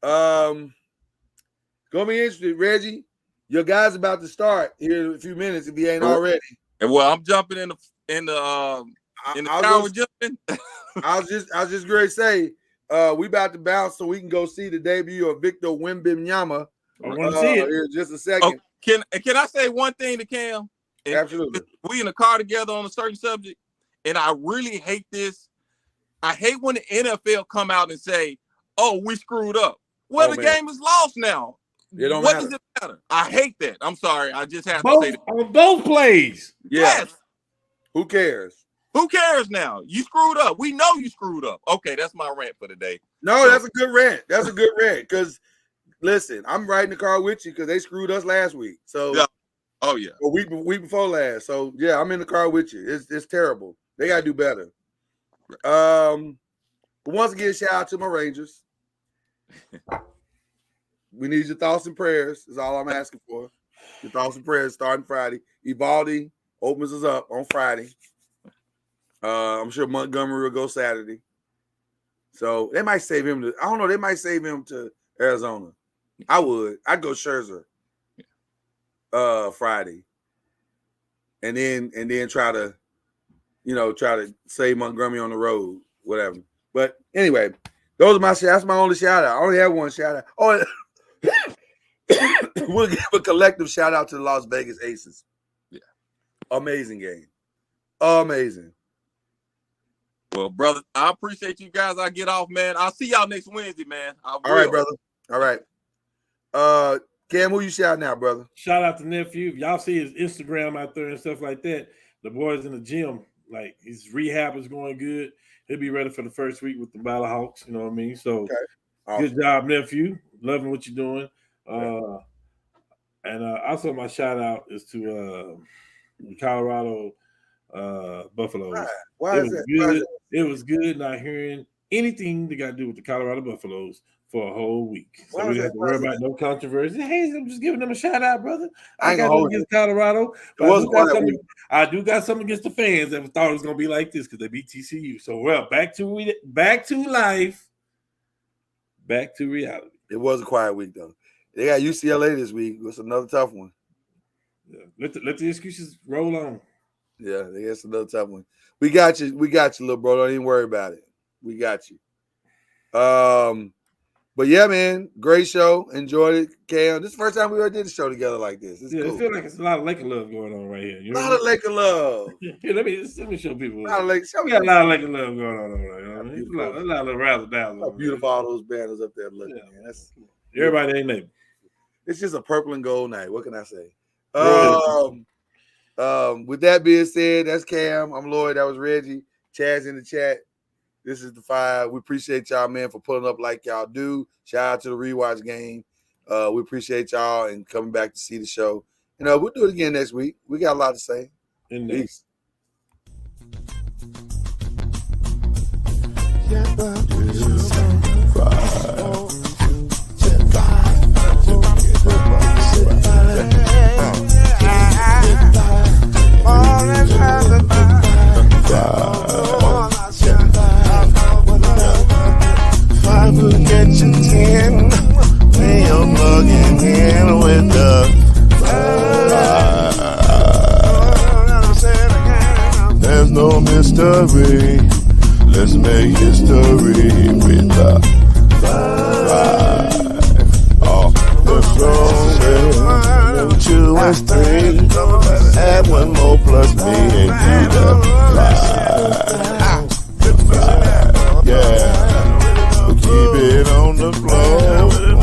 Gonna be interesting, Reggie. Your guy's about to start here in a few minutes if he ain't already. Well, I'm jumping in the car jumping. I was just going to say we about to bounce so we can go see the debut of Victor Wembanyama. I want to see it here in just a second. Can I say one thing to Cam? Absolutely. We in the car together on a certain subject, and I really hate this. I hate when the NFL come out and say, "Oh, we screwed up." Well, the game is lost now. What does it matter? I hate that. I'm sorry. I just have to say that. On both plays. Yes. Who cares? Who cares now? You screwed up. We know you screwed up. Okay, that's my rant for today. No, that's a good rant. That's a good rant. Because listen, I'm riding the car with you because they screwed us last week. So a week before last. So yeah, I'm in the car with you. It's terrible. They gotta do better. But once again, shout out to my Rangers. We need your thoughts and prayers. Is all I'm asking for. Your thoughts and prayers starting Friday. Evaldi opens us up on Friday. I'm sure Montgomery will go Saturday. So they might save him I don't know. They might save him to Arizona. I would. I'd go Scherzer Friday. And then try to save Montgomery on the road, whatever. But anyway, those are that's my only shout out. I only have one shout out. Oh, we'll give a collective shout out to the Las Vegas Aces. Yeah. Amazing game. Amazing. Well, brother, I appreciate you guys. I get off, man. I'll see y'all next Wednesday, man. All right, brother. All right. Cam, who you shouting out, brother? Shout out to Nephew. If y'all see his Instagram out there and stuff like that, the boy's in the gym. Like, his rehab is going good. He'll be ready for the first week with the Battlehawks. You know what I mean? So, Good job, Nephew. Loving what you're doing. And also my shout out is to the Colorado Buffaloes. Why is that? It was good not hearing anything that got to do with the Colorado Buffaloes for a whole week. So we didn't have to worry about no controversy. Hey, I'm just giving them a shout out, brother. I got nothing against Colorado. But I do got something against the fans that thought it was gonna be like this because they beat TCU. So back to life, back to reality. It was a quiet week though. They got UCLA this week. It's another tough one. Yeah. Let the excuses roll on. Yeah, that's another tough one. We got you, little bro. Don't even worry about it. We got you. But yeah, man, great show. Enjoyed it, Cam. This is the first time we ever did a show together like this. It's cool. I feel like it's a lot of Laker love going on right here. A lot of Laker love. Here, let me show people. We got a lot of Laker love going on right here. A lot of razzle dazzle. How beautiful all those banners up there looking, man. That's everybody ain't neighbor. It's just a purple and gold night. What can I say? With that being said, that's Cam. I'm Lloyd. That was Reggie. Chaz in the chat. This is the 5. We appreciate y'all, man, for pulling up like y'all do. Shout out to the rewatch game. We appreciate y'all and coming back to see the show. We'll do it again next week. We got a lot to say. Peace. Forget your 10 when you're plugging in with the there's no mystery. Let's make history with the 5 off the show. 2 is 3. Add 1 more plus me and you the 5. Yeah. Keep it on the floor.